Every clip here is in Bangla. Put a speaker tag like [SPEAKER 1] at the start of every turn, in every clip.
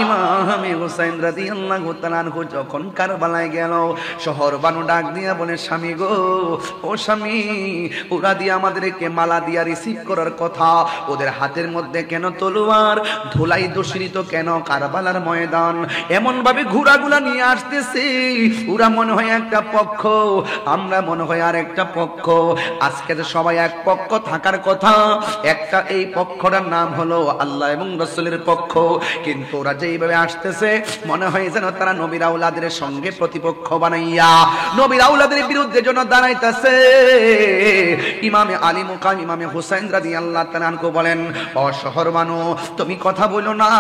[SPEAKER 1] ইমামে হুসাইন রাদিয়াল্লাহু তাআলা আনহু যখন কারবালায় গেল, শহর বানু ডাক দিয়া বলে, স্বামী গো, ও স্বামী, ওরা দিয়ে আমাদেরকে মালা দিয়া রিসিভ করার কথা, ওদের হাতের মধ্যে কেন তলোয়ার, ধুলাই দূষিত কেন কারবালার ময়দান, এমন ভাবে ঘোড়াগুলা নিয়ে আসতেছে, ওরা মনে হয় একটা পক্ষ, আমরা মনে হয় আর একটা পক্ষ। আজকে তো সবাই এক পক্ষ থাকার কথা, একটা এই পক্ষটার নাম হলো আল্লাহ এবং রাসূলের পক্ষ, কিন্তু ওরা যেইভাবে আসতেছে মনে হয় যেন তারা নবীর আওলাদের সঙ্গে প্রতিপক্ষ বানাইয়া নবীর আওলাদের বিরুদ্ধে যেন দাঁড়াইতেছে। ইমামে আলী মুকাম ইমামে হুসাইন রাদিয়াল্লাহু তাআলা আনহু বলেন, ও শহর বানু, তুমি কথা বলো না,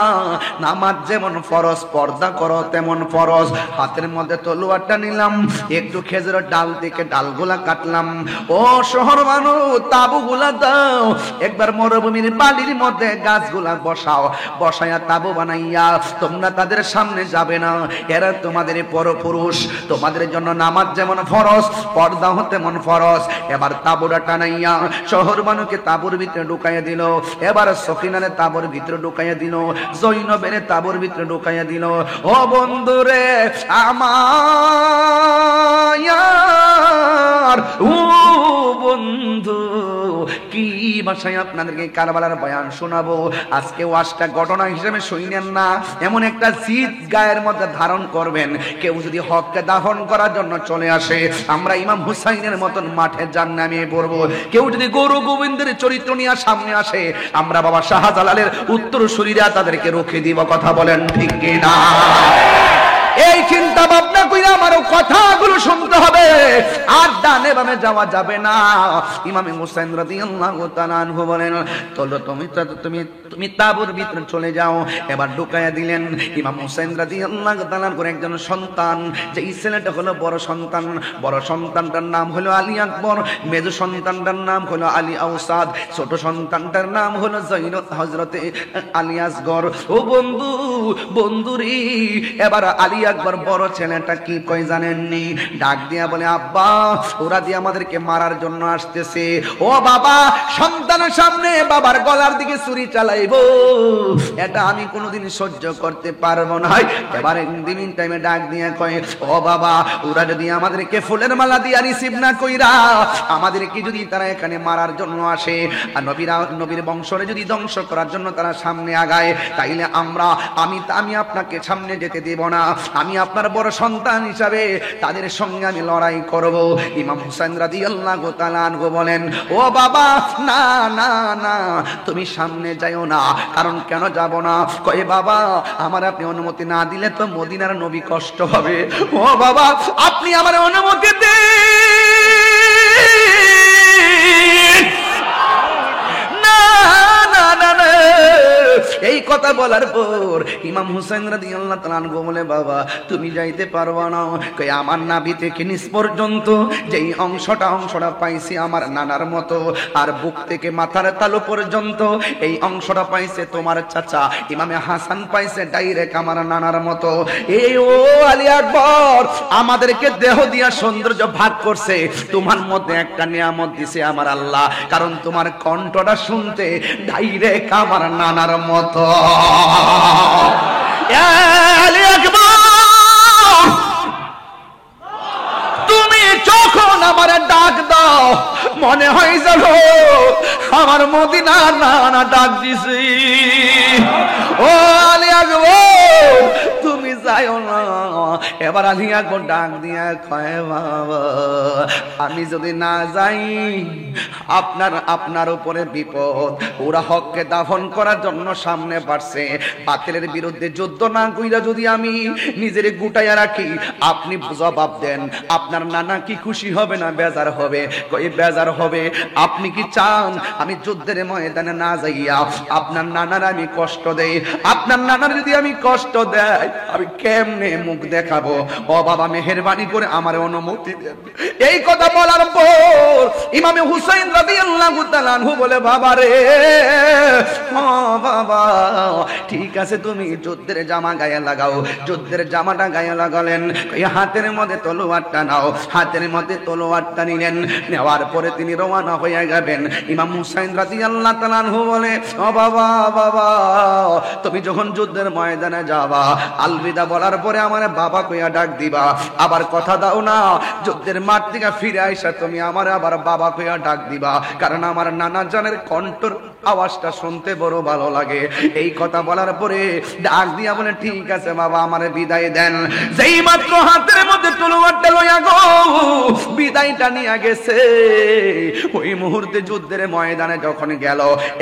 [SPEAKER 1] নামাজ যেমন ফরজ, পর্দা করো তেমন ফরজ। হাতের মধ্যে তলোয়ারটা নিলাম, একটু খেজুরের ডাল থেকে ডালগুলা কাটলাম। ও শহর বানু, তাবুগুলা দাও, একবার মরুভূমির বালির মধ্যে গাছগুলা বসাও, বসায়া তাবু বানাইয়া তোমরা তাদের সামনে যাবে না, এরা তোমাদের পরপুরুষ, তোমাদের জন্য নামাজ যেমন ফরজ, পর্দাও তেমন ফরজ। এবার তাবুটা টানাইয়া শহর বানুকে তাবুর ভিতরে ঢুকাইয়া দিল, এবার সকিনারে তাবুর ভিতরে ঢুকাইয়া দিল, জৈনবের তাবুর ভিতরে ঢুকাইয়া দিল। ও বন্ধুরে আমার, ও বন্ধু, কি ভাষায় আপনাদেরকে কারবালার বয়ান শোনাবো। আজকে ওয়াজটা ঘটনা হিসেবে শুনেন না, এমন একটা জিদ গায়ের মধ্যে ধারণ করবেন, কেউ যদি হককে দাফন করার জন্য চলে আসে, আমরা ইমাম হুসাইনের মতন মাঠে জান নামিয়ে পড়বো। কেউ যদি গৌর গোবিন্দের চরিত্র নিয়ে সামনে আসে, আমরা বাবা শাহজালালের উত্তরসূরিরা তাদেরকে রুখে দিব। কথা বলেন ঠিক কিনা? এই চিন্তা ভাবনা কইরা আমারও কথাগুলো শুনতে হবে, আর ডানে বামে যাওয়া যাবে না। ইমামে হুসাইন রাদিয়াল্লাহু তাআলা আনহু বলেন, চলো তুমি তাবুর ভিতরে চলে যাও। এবার ঢুকাইয়া দিলেন। ইমাম হুসাইন রাদিয়াল্লাহু তাআলা করে একজন সন্তান, যে ছেলেটা হলো বড় সন্তান, বড় সন্তানটার নাম হলো আলী আকবর, মেজো সন্তানটার নাম হলো আলী আওসাদ, ছোট সন্তানটার নাম হলো জৈনব হযরতে আলী আসগর। ও বন্ধু, বন্ধুরি, এবার আলী আকবর বড় ছেলেটা কি কই জানেননি? ডাক দিয়া বলে, আব্বা, ওরা দিয়ে আমাদেরকে মারার জন্য আসতেছে। ও বাবা, সন্তানের সামনে বাবার গলার দিকে ছুরি চালাইবো, এটা আমি কোনোদিন সহ্য করতে পারবো না। এবার ইভিনিং টাইমে ডাক দিয়া কয়, ও বাবা, ওরা যদি আমাদেরকে ফুলের মালা দিয়া রিসিভ না কইরা আমাদেরকে যদি তারা এখানে মারার জন্য আসে, আর নবীর বংশরে যদি ধ্বংস করার জন্য তারা সামনে আগায়, তাইলে আমি আপনাকে সামনে যেতে দেব না। আমি আপনার বড় সন্তান হিসাবে তাদের সঙ্গে আমি লড়াই করব। ইমাম হুসাইন রাদিয়াল্লাহু তাআলা আনহু বলেন, ও বাবা, না না না, তুমি সামনে যাইও না। কারণ কেন যাব না? কয়, বাবা, আমার আপনি অনুমতি না দিলে তো মদিনার নবী কষ্ট হবে। ও বাবা, আপনি আমার অনুমতি দিন। না না না না, এই কথা বলার পর ইমাম হুসাইন রাদিয়াল্লাহু তাআলা আনহু বলে, বাবা, তুমি যাইতে পারবা না। কই, আমার নাভি থেকে নিচ পর্যন্ত যেই অংশটা পাইছি আমার নানার মতো, আর বুক থেকে মাথার তালু পর্যন্ত এই অংশটা পাইছে তোমার চাচা ইমামে হাসান পাইছে ডাইরেক্ট আমার নানার মতো। এই ও আলী আকবর, আমাদেরকে দেহ দিয়া সৌন্দর্য ভাগ করছে, তোমার মধ্যে একটা নিয়ামত দিছে আমার আল্লাহ, কারণ তোমার কণ্ঠটা শুনতে ডাইরেক্ট আমার নানার মতো। আলী আকবর, তুমি যখন আমার ডাক দাও মনে হয় যেন আমার মদিনা নানা ডাক দিছি। ও আলী আকবর, তুমি যাইও না। এবার আলী আকবর ডাক দিয়া কয়, বাবা, আমি যদি না যাই আপনার উপরে বিপদ। ওরা হককে দাফন করার জন্য সামনে বাড়ছে, বাতিলের বিরুদ্ধে যুদ্ধ না কইরা যদি আমি নিজের গুটাইয়া রাখি, আপনি জবাব দেন, আপনার নানা কি খুশি হবে না বেজার হবে? কই, বেজার হবে। আপনি কি চান আমি যুদ্ধের ময়দানে না যাইয়া আপনার নানার আমি কষ্ট দেই? আপনার নানার যদি আমি কষ্ট দেই, আমি কেমনে মুখ দেখাবো? ও বাবা মেহেরবানি করে আমার অনুমতি দেন। এই কথা বলার পর ইমামে হুসাইন রাদিয়াল্লাহু তাআলা আনহু বলে বাবা রে, ও বাবা ঠিক আছে তুমি যুদ্ধের জামা গায়ে লাগাও। যুদ্ধের জামাটা গায়ে লাগালেন, এই হাতের মধ্যে তলোয়ারটা নাও। হাতের মধ্যে তলোয়ারটা নিলেন, নেওয়ার পরে তিনি রওনা হয়ে যাবেন। ইমাম হুসাইন রাদিয়াল্লাহু তাআলা আনহু বলে ও বাবা বাবা তুমি যখন যুদ্ধের ময়দানে যাবা আলবিদা বলার পরে আমার বাবা কইয়া ডাক দিবা। আবার কথা দাও না যুদ্ধের মাঠ থেকে ফিরে আইসা তুমি আমার আবার বাবা কইয়া ডাক দিবা, কারণ আমার নানা জানের কণ্ঠর আওয়াজটা শুনতে বড় ভালো লাগে। এই কথা বলার পরে ডাক দিয়া বলে ঠিক আছে বাবা আমারে বিদায় দেন। যেই মাত্র হাতের মধ্যে তলোয়ারটা লইয়া গো বিদায়টা নিয়ে গেছে, ওই মুহূর্তে যুদ্ধের ময়দানে যখন গেল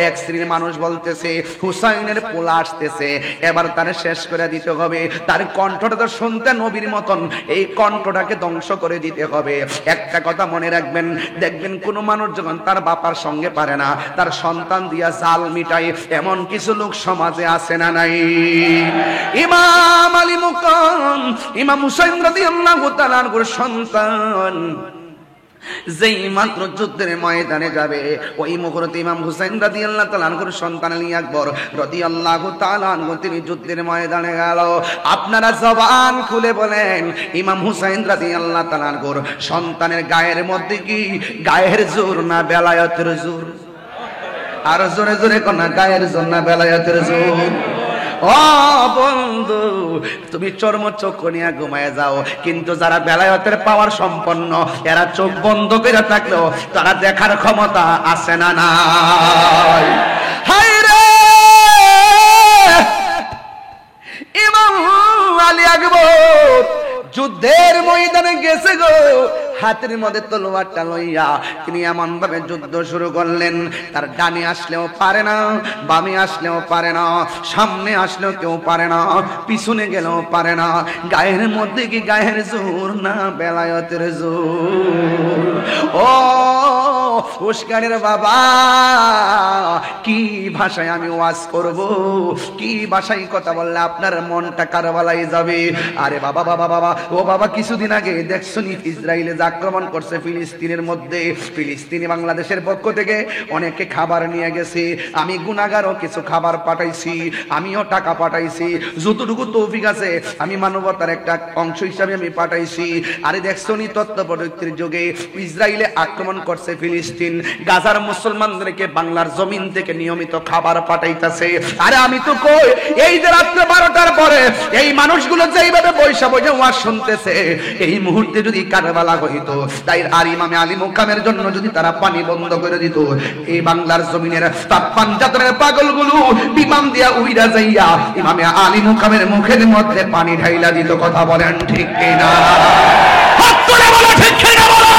[SPEAKER 1] এক শ্রেণীর মানুষ বলতেছে হুসাইনের পোলা আসতেছে, এবার তার শেষ করে দিতে হবে। তার কণ্ঠটা তো শুনতে নবীর মতন, এই কণ্ঠটাকে ধ্বংস করে দিতে হবে। একটা কথা মনে রাখবেন, দেখবেন কোন মানুষ যখন তার বাবার সঙ্গে পারে না, তার সন্তান দিয়া জাল মিটাই, এমন কিছু লোক সমাজে আছে না নাই? ইমাম আলী মুকাম ইমাম হুসাইন রাদিয়াল্লাহু তাআলা আনহুর সন্তান যেই মাত্র যুদ্ধের ময়দানে যাবে, ওই মুহূর্তে ইমাম হুসাইন রাদিয়াল্লাহু তাআলা আনহুর সন্তান আলী আকবর রাদিয়াল্লাহু তাআলা আনহু তিনি যুদ্ধের ময়দানে গেল। আপনারা জবান খুলে বলেন ইমাম হুসাইন রাদিয়াল্লাহু তাআলা আনহুর সন্তানের গায়ের মধ্যে কি গায়ের জোর না বেলায়েতের জোর? আর জোরে জোরে কোন গায়ের জোর না বেলায়েতের জোর? ও বন্ধু তুমি চর্ম চোখ নিয়ে ঘুমায় যাও, কিন্তু যারা বেলায়েতের পাওয়ার সম্পন্ন এরা চোখ বন্ধ করে থাকলেও তারা দেখার ক্ষমতা আছে না নাই? হায় রে ইমাম আলী আকবর যুদ্ধের ময়দানে গেছে গো, হাতের মধ্যে তলোয়ারটা লইয়া তিনি এমন ভাবে যুদ্ধ শুরু করলেন, তার ডানে আসলেও পারে না, বামে আসলেও পারে না, সামনে আসলেও কেউ পারে না, পিছনে গেলেও পারে না। গায়ের মধ্যে কি গায়ের জোর না বেলায়েতের জোর? ও উস্কানের বাবা কি ভাষায় আমি ওয়াজ করব, কি ভাষায় কথা বললে আপনার মনটা কারবালাই যাবে? আরে বাবা বাবা বাবা ও বাবা কিছুদিন আগে দেখছনি ইসরায়েলে আক্রমণ করছে ফিলিস্তিনের মধ্যে, ফিলিস্তিনি বাংলাদেশের পক্ষ থেকে অনেকে খাবার নিয়ে গেছে, আমি গুনাহগারও কিছু খাবার পাঠাইছি, আমিও টাকা পাঠাইছি, যতটুকু তৌফিক আছে আমি মানবতার একটা অংশ হিসাবে আমি পাঠাইছি। আরে দেখছনি তথ্য প্রযুক্তির যুগে ইসরায়েলে আক্রমণ করছে ফিলিস্তিন, গাজার মুসলমানদেরকে বাংলার জমিন থেকে নিয়মিত খাবার পাঠাইতেছে। আরে আমি তো কই এই যে রাত্রে 12টার পরে এই মানুষগুলো যেইভাবে বৈশা বৈশা ওয়াজ শুনতেছে, এই মুহূর্তে যদি কারবালা হইতো তাই আর ইমামে আলী মুকামের জন্য যদি তারা পানি বন্ধ করে দিত, এই বাংলার জমিনের তাপ্পান জাতের পাগলগুলো বিমান দিয়া উইরা যাইয়া ইমামে আলী মুকামের মুখের মধ্যে পানি ঢাইলা দিত। কথা বলেন ঠিক কিনা? হাত তুলে বলো ঠিক কিনা বলো।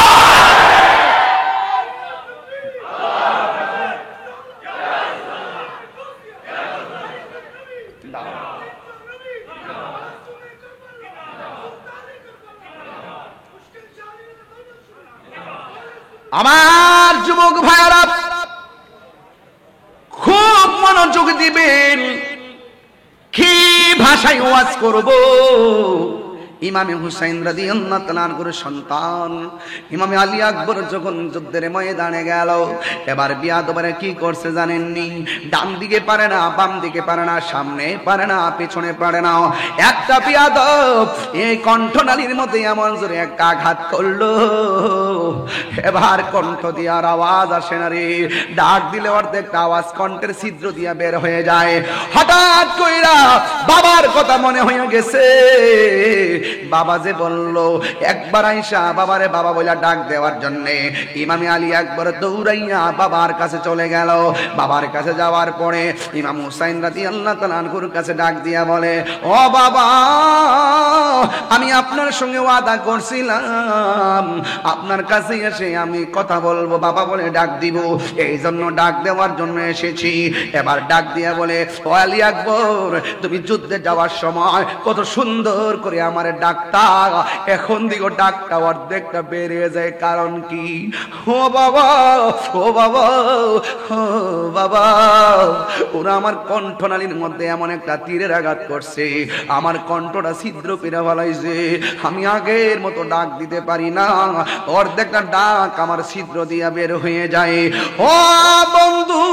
[SPEAKER 1] আমার যুবক ভাইরা খুব মনোযোগ দিবেন, কি ভাষায় ওয়াজ করব। ইমামে হুসাইন রাদিয়াল্লাহু তাআলা আনহুর সন্তান ইমামে আলী আকবর যখন যুদ্ধের ময়দানে গেল, এবার বিয়াদবরে কি করছে জানেননি? ডান দিকে পারে না, বাম দিকে পারে না, সামনে পারে না, পিছনে পারে না। একটা বিয়াদব এই কণ্ঠনালীর মধ্যে এমন জোরে একটা আঘাত করলো, এবার কণ্ঠ দিয়ে আর আওয়াজ আসে না রে, ডাক দিলে অর্ধেকটা আওয়াজ কণ্ঠের ছিদ্র দিয়ে বের হয়ে যায়। হঠাৎ কইরা বাবার কথা মনে হয়ে গেছে। বাবা যে বলল একবার আইসা বাবারে বাবা বইলা ডাক দেওয়ার জন্য ইমামে আলী আকবর দৌড়াইয়া বাবার কাছে চলে গেল। বাবার কাছে যাওয়ার পরে ইমাম হুসাইন রাদিয়াল্লাহু তাআলা আনহুর কাছে ডাক দিয়া বলে, ও বাবা আমি আপনার সঙ্গে ওয়াদা করছিলাম আপনার কাছে এসে আমি কথা বলবো, বাবা বলে ডাক দিব, এই জন্য ডাক দেওয়ার জন্য এসেছি। এবার ডাক দিয়া বলে, ও আলী আকবর তুমি যুদ্ধে যাওয়ার সময় কত সুন্দর করে আমারে ডাক্তার, এখন দিকে ডাক্তার অর্ধেকটা বেরিয়ে যায়। কারণ কি? ও বাবা, ও বাবা, ও বাবা, ওরা আমার কণ্ঠনালীর মধ্যে এমন একটা তীরের আঘাত করছে, আমার কণ্ঠটা ছিদ্র করে ফেলাইছে। আমি আগের মতো ডাক দিতে পারি না, অর্ধেকটা ডাক আমার ছিদ্র দিয়া বের হয়ে যায়। ও বন্ধু,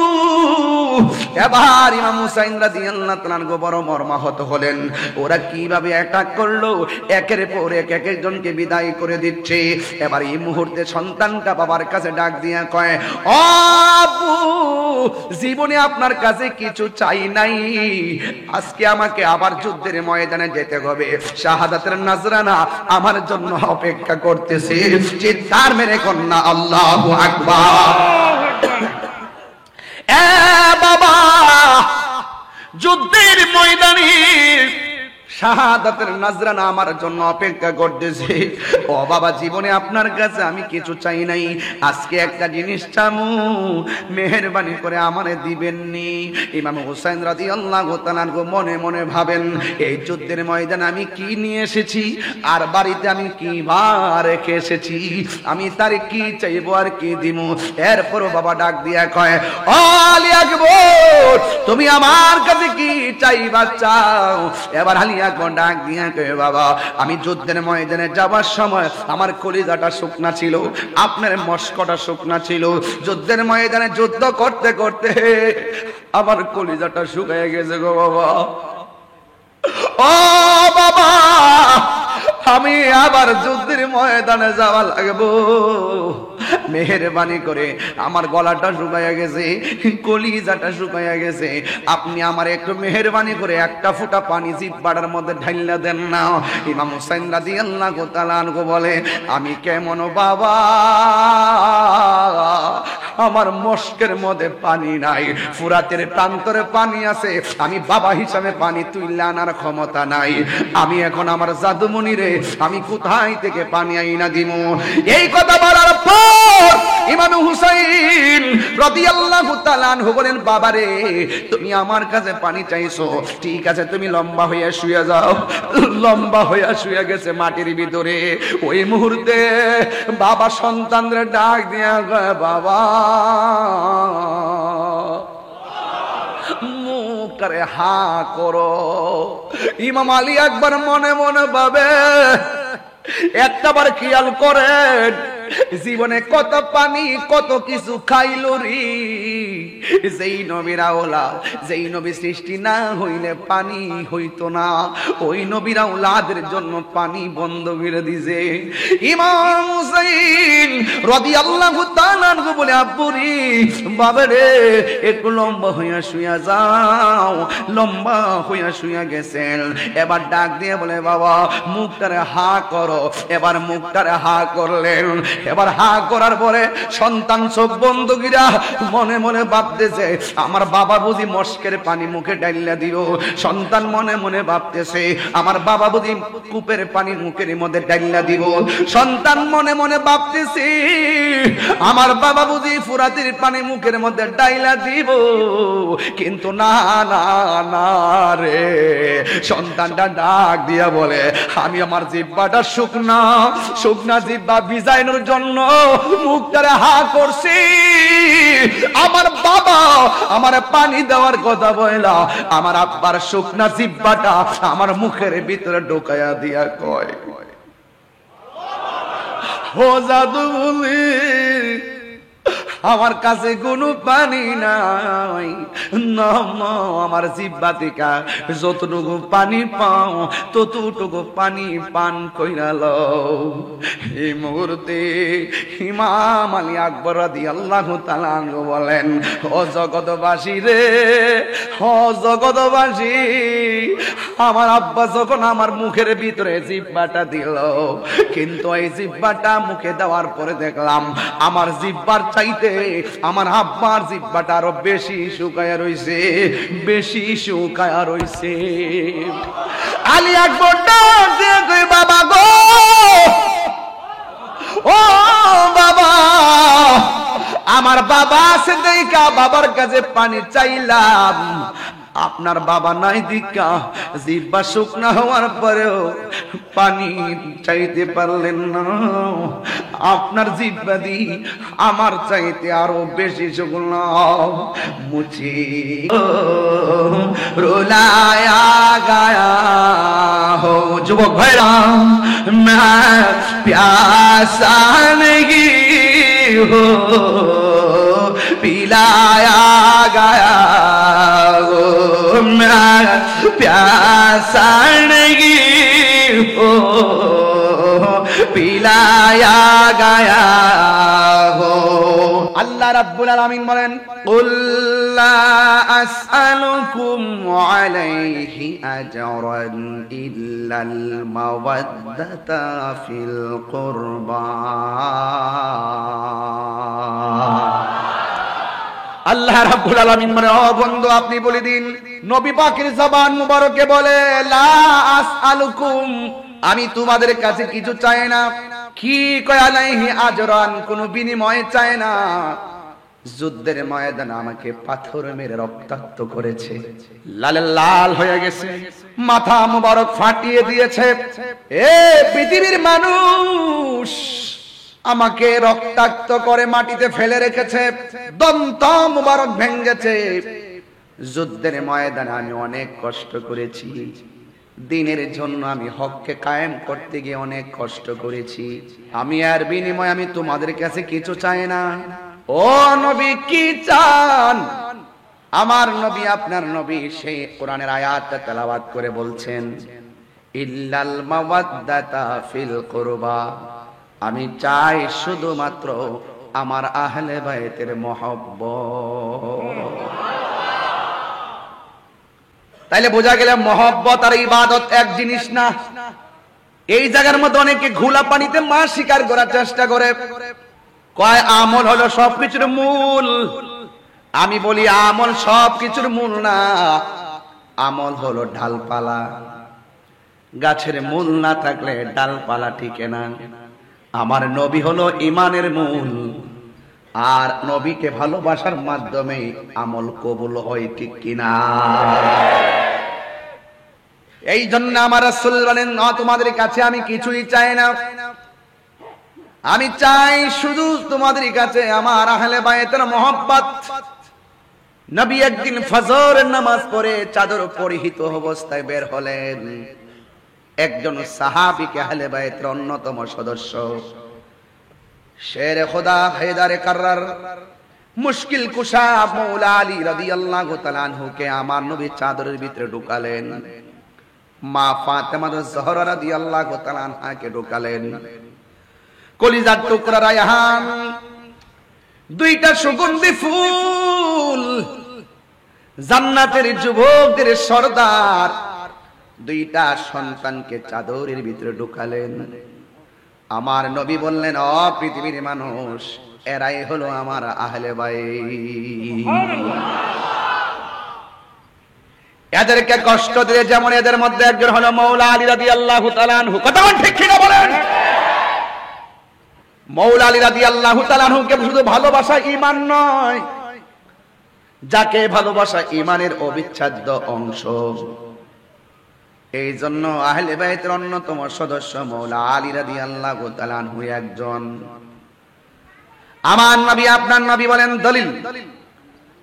[SPEAKER 1] এবার ইমাম হুসাইন রাদিয়াল্লাহু তাআলা বড় মর্মাহত হলেন। ওরা কিভাবে অ্যাটাক করলো, একের পর এক একজনকে বিদায় করে দিচ্ছে। এবার এই মুহূর্তে সন্তানটা বাবার কাছে ডাক দিয়া কয়, ও আব্বু, জীবনে আপনার কাছে কিছু চাই নাই, আজকে আমাকে আবার যুদ্ধের ময়দানে যেতে হবে, শাহাদাতের নজরানা আমার জন্য অপেক্ষা করতেছে। চিৎকার মেরে কন্যা আল্লাহু আকবার। এ বাবা, যুদ্ধের ময়দানে শাহাদাতের নজরানা আমার জন্য অপেক্ষা করতেছে। ও বাবা, জীবনে আপনার কাছে আমি কিছু চাই নাই, আজকে একটা জিনিস চামু, মেহেরবানি করে আমারে দিবেননি। ইমাম হুসাইন রাদিয়াল্লাহু তাআলা মনে মনে ভাবেন, এই যুদ্ধের ময়দানে আমি কি নিয়ে এসেছি, আর বাড়িতে আমি কি রেখে এসেছি, আমি তার কি চাইবো আর কি দিব। এরপরও বাবা ডাক দিয়া কয়, ও আলী আকবর, তুমি আমার কাছে কি চাইবা চাও। এবার আলী আকবর ডাক দিয়া কয়, বাবা, আমি যুদ্ধের ময়দানে যাবার সময় আমার কলিজাটা শুকনা ছিল, আপনার মস্কটা শুকনা ছিল। যুদ্ধের ময়দানে যুদ্ধ করতে করতে আমার কলিজাটা শুকিয়ে গেছে গো বাবা। ও বাবা, আমি আবার যুদ্ধের ময়দানে যাওয়া লাগবো, মেহেরবানি করে, আমার গলাটা শুকাইয়া গেছে, কলিজাটা শুকাইয়া গেছে, আপনি আমার একটু মেহেরবানি করে একটা ফোঁটা পানি জিহ্বার মধ্যে ঢাইলা দেন না। ইমাম হুসাইন রাদিয়াল্লাহু তাআলা আনহু বলে, আমি কেমন বাবা, আমার মস্কের মধ্যে পানি নাই, ফুরাতের প্রান্তরে পানি আছে, আমি বাবা হিসাবে পানি তুইলা আনার ক্ষমতা নাই, আমি এখন আমার জাদুমণি রে, আমি কোথায় থেকে পানি আইনা দিমু। এই কথা বলার পর ইমাম হুসাইন রাদিয়াল্লাহু তাআলা আনহু বলেন, বাবা রে, তুমি আমার কাছে পানি চাইছো, ঠিক আছে, তুমি লম্বা হইয়া শুয়ে যাও। লম্বা হইয়া শুয়ে গেছে মাটির ভিতরে। ওই মুহূর্তে বাবা সন্তানদের ডাক দিয়া কয়, বাবা, মুখ করে হা করো। ইমাম আলী আকবর মনে মনে ভাবে, একটাবার খেয়াল করেন, জীবনে কত পানি কত কিছু খাইল রে, যেই নবীর আওলাদ, যেই নবী সৃষ্টি না হইলে পানি হইতো না, ওই নবীর আওলাদের জন্য পানি বন্ধ করে দিছে। ইমাম হুসাইন রাদিয়াল্লাহু তাআলা আনহু বলে, আব্বু রে, বাবা রে, একটু লম্বা হইয়া শুয়া যাও। লম্বা হইয়া শুয়া গেছেন। এবার ডাক দিয়ে বলে, বাবা, মুখটারে হা করো। এবার মুখটারে হা করলেন। এবার হা করার পরে সন্তান চোখ বন্ধ কইরা মনে মনে ভাবতেছে, আমার বাবা বুঝি মস্কের পানি মুখে ডাইলা দিল। সন্তান মনে মনে ভাবতেছে, আমার বাবা বুঝি কূপের পানি মুখের মধ্যে ডাইলা দিব। সন্তান মনে মনে ভাবতেছে, আমার বাবা বুঝি ফুরাতের পানি মুখের মধ্যে ডাইলা দিব। কিন্তু না না না রে, সন্তানটা ডাক দিয়া বলে, আমি আমার জিহ্বাটা শুকনা, শুকনা জিহ্বা ভিজাইনোর জন্য মুখটারে হা করছি। আমার বাবা আমার পানি দেওয়ার কথা বইলা, আমার আব্বার শুকনা জিহ্বাটা আমার মুখের ভিতরে ঢোকায়া দিয়া কয়, ও জাদু বলি, আমার কাছে কোনো পানি নাই, আমার জিহ্বা থেকে যতটুকু পানি পাও ততটুকু পানি পান কইরা লও। এই মুহূর্তে ইমাম আলী আকবর রাদিয়াল্লাহু তাআলা আনহু বলেন, ও জগৎবাসী রে, ও জগৎবাসী, আমার আব্বা যখন আমার মুখের ভিতরে জিহ্বাটা দিল, কিন্তু এই জিহ্বাটা মুখে দেওয়ার পরে দেখলাম আমার জিহ্বার চাইতে আমার আব্বার জিহ্বাটা আরো বেশি শুকায়া রইছে, বেশি শুকায়া রইছে। আলী আকবর ডাক দিয়ে কই, বাবা গো, ও বাবা, আমার বাবা আছে দেখা বাবার কাছে পানি চাইলাম, আপনার বাবা নাই দিকা জিহ্বা শুকনা হওয়ার পরেও পানি চাইতে পারলেন না। আপনার জিহ্বা দি আমার চাইতে আরো বেশি শুকনা মুছি রুলায়া গায়া हो যুবক ভাইরা मैं प्यासा नहीं हो पिलाया गया हो मैं प्यासा नहीं हो पिलाया गया हो। আল্লাহ রাব্বুল আলামিন বলেন কুল লা আসআলুকুম আলাইহি আজরান ইল্লাল মাওয়াদ্দাতা ফিল কুরবা। আল্লাহ রাব্বুল আলামিন মানে ও বন্ধু আপনি বলে দিন, নবী পাকের জবান মুবারকে বলে লা আসআলুকুম, আমি তোমাদের কাছে কিছু চাই না। কি কয় আলাইহি আজরান, কোনো বিনিময় চায় না। যুদ্ধের ময়দানে আমাকে পাথর মেরে রক্তাক্ত করেছে, লাল লাল হয়ে গেছে, মাথা মুবারক ফাটিয়ে দিয়েছে। এ পৃথিবীর মানুষ আমাকে রক্তাক্ত করে মাটিতে ফেলে রেখেছে, দন্ত মুবারক ভেঙেছে। যুদ্ধের ময়দানে আমি অনেক কষ্ট করেছি, দিনের জন্য আমি হককে কায়েম করতে গিয়ে অনেক কষ্ট করেছি। আমি আর বিনিময় আমি তোমাদের কাছে কিছু চাই না। ও নবী কি চান? আমার নবী আপনার নবী সেই কোরআনের আয়াতটা তেলাওয়াত করে বলছেন ইল্লাল মাওয়াদ্দাতা ফিল কুরবা, আমি চাই শুধুমাত্র আমার আহলে বাইতের মহব্বত। তাইলে বোঝা গেল মহব্বত আর ইবাদত এক জিনিস না। এই জায়গার মধ্যে অনেকে ঘোলা পানিতে মাছ শিকার করার চেষ্টা করে, কয় আমল হলো সবকিছুর মূল। আমি বলি আমল সবকিছুর মূল না, আমল হলো ডালপালা। গাছের মূল না থাকলে ডালপালা টিকে না। আমার নবী হলো ইমানের মূল, আর নবীকে ভালোবাসার মাধ্যমে আমল কবুল হয়, ঠিক কিনা? এই জন্য আমার রাসূল বলেন না, তোমাদের কাছে আমি কিছুই চাই না, আমি চাই শুধু তোমাদের কাছে আমার আহলে বায়তের মহব্বত। নবী একদিন ফজরের নামাজ পড়ে চাদর পরিহিত অবস্থায় বের হলেন। একজন সাহাবীকে আহলে বায়তের অন্যতম সদস্য শেরে খোদা হায়দারে কাররার মুশকিল কুশা মৌলা আলী রাদিয়াল্লাহু তাআলা আনহুকে আমার নবী চাদরের ভিতরে ঢুকালেন। মা ফাতেমা জোহরা রাদিয়াল্লাহু তাআলা আনহাকে ঢুকালেন। কলিজার টুকরা রায়হান, দুইটা সুগন্ধি ফুল, জান্নাতের যুবকদের সর্দার, দুইটা সন্তানকে চাদরের ভিতরে ঢুকালেন। আমার নবী বললেন ও পৃথিবীর মানুষ, এরাই হলো আমার আহলে বাইত। এদেরকে কষ্ট দিয়ে যেমন এদের মধ্যে একজন হলো মৌলা আলী রাদিয়াল্লাহু তাআলা আনহু। কথা ঠিক কিনা বলেন? মৌলা আলী রাদিয়াল্লাহু তাআলা আনহুকে শুধু ভালোবাসা ঈমান নয়, যাকে ভালোবাসা ঈমানের অবিচ্ছেদ্য অংশ। এই জন্য আহলে বাইতের অন্যতম সদস্য মৌলা আলী রাদিয়াল্লাহু তাআলা আনহু একজন। আমার নবী আপনার নবী বলেন দলিল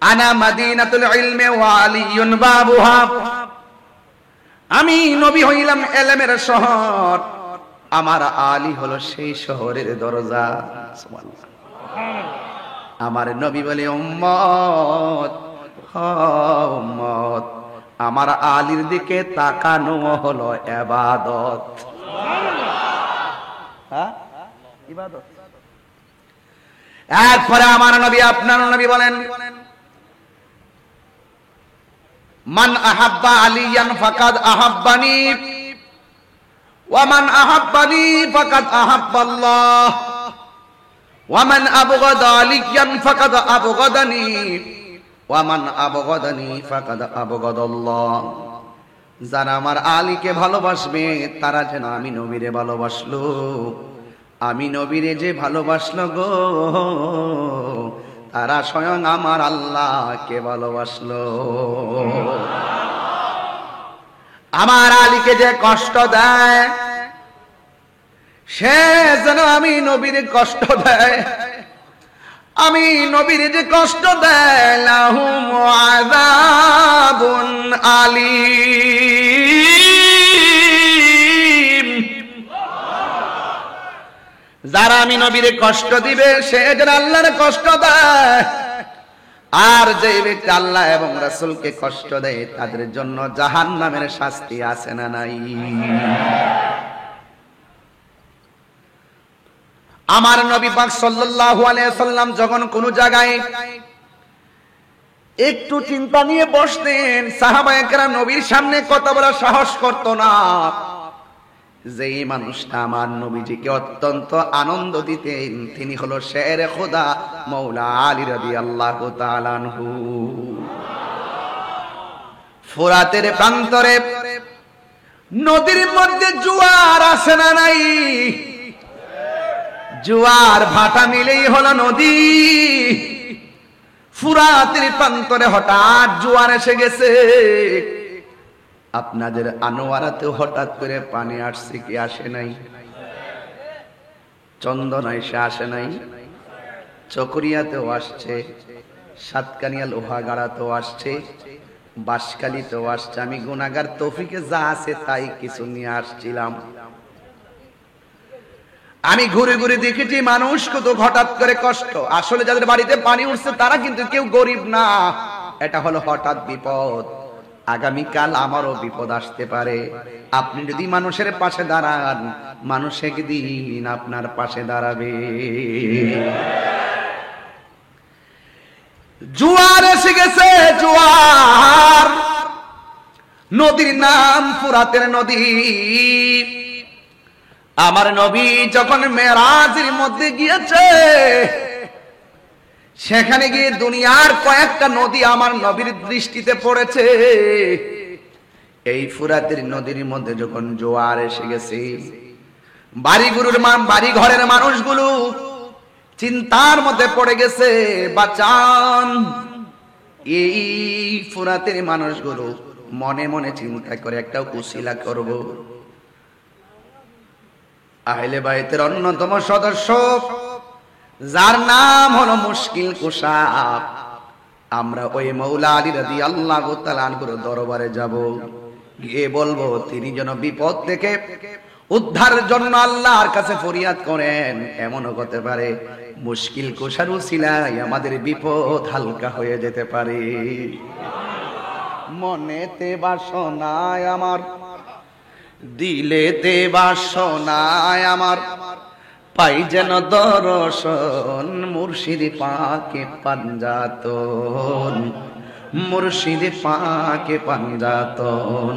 [SPEAKER 1] আনা মাদিনাতুল ইলমি ওয়া আলিয়ুন বাবুহা, আমি নবী হইলাম ইলমের শহর, আমার আলী হলো সেই শহরের দরজা। সুবহানাল্লাহ। আমার নবী বলে উম্মত উম্মত, আমার আলীর দিকে তাকানো হলো ইবাদত। হ্যাঁ, ইবাদত। এরপরে আমার নবী আপনার নবী বলেন মান আহাব্বা আলিয়ান ফাকাদ আহাব্বানি ওয়া মান আহাব্বানি ফাকাদ আহাব্বাল্লাহ ওয়া মান আবগাদা আলিয়ান ফাকাদ আবগাদানি ওয়া মান আবগাদানি ফাকাদ আবগাদাল্লাহ। যারা আমার আলীকে ভালোবাসবে তারা যেন আমি নবীরে ভালোবাসলো, আমি নবীরে যে ভালোবাসলো গো, তারা স্বয়ং আমার আল্লাহকে ভালোবাসলো। আমার আলীকে যে কষ্ট দেয়, সে যেন আমি নবীর কষ্ট দেয়। আমি নবীর যে কষ্ট দেয়, লাহুম আযাবুন আলীম। যারা আমি নবীর কষ্ট দিবে, সে যেন আল্লাহর কষ্ট দেয়। আর যে ব্যক্তি আল্লাহ এবং রাসূলকে কষ্ট দেয়, তাদের জন্য জাহান্নামের শাস্তি আছে না নাই? আমার নবী পাক সাল্লাল্লাহু আলাইহি সাল্লাম যখন কোন জায়গায় একটু চিন্তা নিয়ে বসতেন, সাহাবায়ে কেরাম নবীর সামনে কথা বলার সাহস করত না। যেই মানুষটা আমার নবীজিকে অত্যন্ত আনন্দ দিতেন, তিনি হলো শেরে খোদা মাওলা আলী রাদিয়াল্লাহু তাআলা আনহু। ফোরাতের প্রান্তরে নদীর মধ্যে জোয়ার আসে না নাই? জোয়ার ভাটা মিলেই হলো নদী। ফুরাতের প্রান্তরে হঠাৎ জোয়ার এসে গেছে। আপনাদের আনোয়ারাতে হঠাৎ করে পানি আসছে কি আসে নাই? চন্দনায় সে আসে নাই? চকরিয়াতেও আসছে, সাতকানিয়া লোহাগাড়াতেও আসছে, বাঁশখালীতেও আসছে। আমি গুনাহগার, তৌফিকে যা আছে তাই কিছু নিয়ে আসছিলাম। আমি ঘুরে ঘুরে দেখেছি মানুষ কত হঠাৎ করে কষ্ট। আসলে যাদের বাড়িতে পানি উঠছে তারা কিন্তু কেউ গরিব না, এটা হলো হঠাৎ বিপদ। আগামীকাল আমারও বিপদ আসতে পারে। আপনি যদি মানুষের পাশে দাঁড়ান, মানুষ একদিন আপনার পাশে দাঁড়াবে। জোয়ার এসে গেছে, জোয়ার। নদীর নাম ফুরাতের নদী। আমার নবী যখন মেরাজের মধ্যে গিয়েছে, সেখানে গিয়ে দুনিয়ার কয়েকটা নদী আমার নবীর দৃষ্টিতে পড়েছে। এই ফুরাতের নদীর মধ্যে যখন জোয়ার এসে গেছে, বাড়ি ঘরের মানুষগুলো চিন্তার মধ্যে পড়ে গেছে। বাঁচান! এই ফুরাতের মানুষগুলো মনে মনে চিন্তা করে একটা উসিলা করব। আহলে বাইতের অন্যতম সদস্য, যার নাম হলো মুশকিল কুশা, আমরা ওই মাওলা আলী রাদিয়াল্লাহু তাআলা আনহুর দরবারে যাব, গিয়ে বলবো তিনি যেন বিপদ থেকে উদ্ধারের জন্য আল্লাহর কাছে ফরিয়াদ করেন। এমনও হতে পারে মুশকিল কুশার উসিলায় আমাদের বিপদ হালকা হয়ে যেতে পারে। মনেতে বাসনায় আমার, দিলেতে বাসনায় আমার, পাই যেন দর্শন মুর্শিদ পাকে পাঞ্জাতন, মুর্শিদ পাকে পাঞ্জাতন,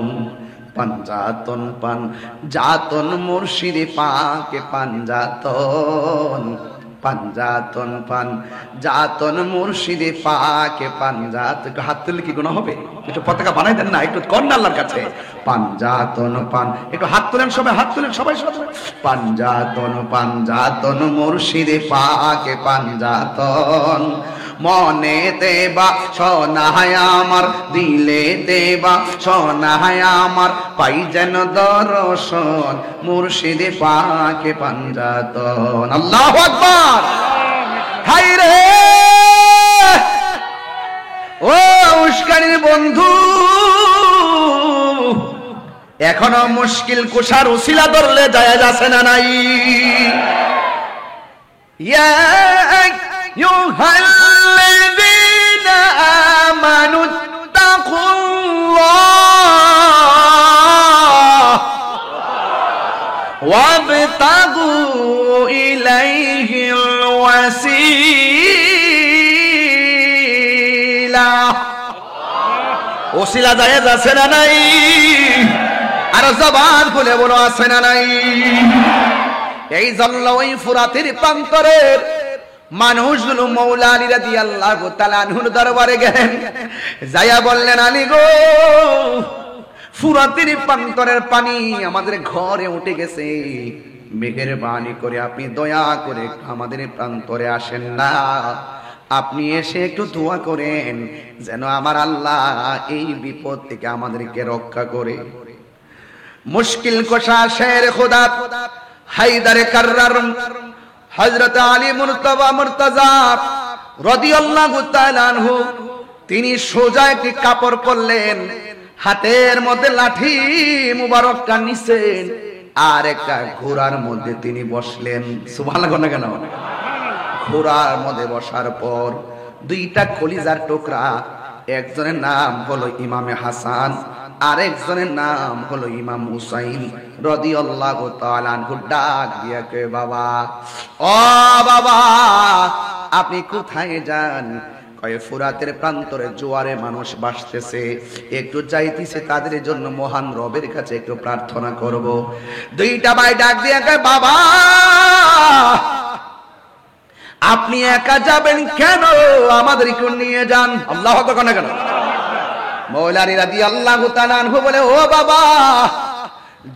[SPEAKER 1] পাঞ্জাতন পাঞ্জাতন মুর্শিদ পাকে পাঞ্জাতন, পাঞ্জাতন পাঞ্জাতন মুর্শিদ পাকে পাঞ্জাত। একটু হাত তুললে কি গুনাহ হবে? একটু পতাকা বানাই দেন না, একটু করেন না আল্লাহর কাছে। পাঞ্জাতন একটু হাত তুলেন সবাই, হাত তুলেন সবাই সবাই। পাঞ্জাতন পাঞ্জাতন মুর্শিদ পাকে পাঞ্জাতন, মনেতে বাসনায় আমার, দিলেতে বাসনায় আমার, পাই যেন দর্শন মুর্শিদ পাকে পাঞ্জাতন। আল্লাহু আকবার! হায় রে ও উস্কানির বন্ধু, এখনো মুশকিল কুশার উসিলা ধরলে যায় যাচ্ছে না নাই? ইয়া আইয়ুহাল্লাযীনা আমানু তাকুল্লাহ ওয়াবতাগু ইলাইহিল ওয়াসিলা। ওসিলা জায়েজ আছে না নাই? আর জবান খুলে বলো আছে না নাই? এই জন্য ওই ফুরাতের প্রান্তরের মানুষগুলো মাওলা আলী রাদিয়াল্লাহু তাআলা আনহুর দরবারে গেলেন, যাইয়া বললেন, আলী গো, ফুরাতের প্রান্তরের পানি আমাদের ঘরে উঠে গেছে, মেহেরবানি করে আপনি দয়া করে আমাদের প্রান্তরে আসেন না, আপনি এসে একটু দোয়া করেন যেন আমার আল্লাহ এই বিপদ থেকে আমাদেরকে রক্ষা করে। মুশকিল কোশা শের খুদা হায়দারে কাররার হযরত আলী মুর্তজা রাদিয়াল্লাহু তাআলা আনহু তিনি সোজা একটি কাপড় পরলেন, হাতের মধ্যে লাঠি মুবারকটা নিছেন, আর একটা ঘোড়ার মধ্যে তিনি বসলেন। সুবহানাল্লাহ না কেন? ঘোড়ার মধ্যে বসার পর দুইটা কলিজার টুকরা, একজনের নাম হলো ইমামে হাসান, আরেকজনের নাম হলো ইমাম হুসাইন রাদিয়াল্লাহু তাআলা আনহু ডাক দিয়া কয়, বাবা, ও বাবা, আপনি কোথায় যান? কয়, ফুরাতের প্রান্তরে জোয়ারে মানুষ ভাসতেছে, একটু যাইতেছে, তাদের জন্য মহান রবের কাছে একটু প্রার্থনা করব। দুইটা ভাই ডাক দিয়া কয়, বাবা, আপনি একা যাবেন কেন? আমাদেরকে নিয়ে যান। আল্লাহু আকবার কেন? মওলা আলী রাদিয়াল্লাহু তাআলা আনহু বলে, ও বাবা,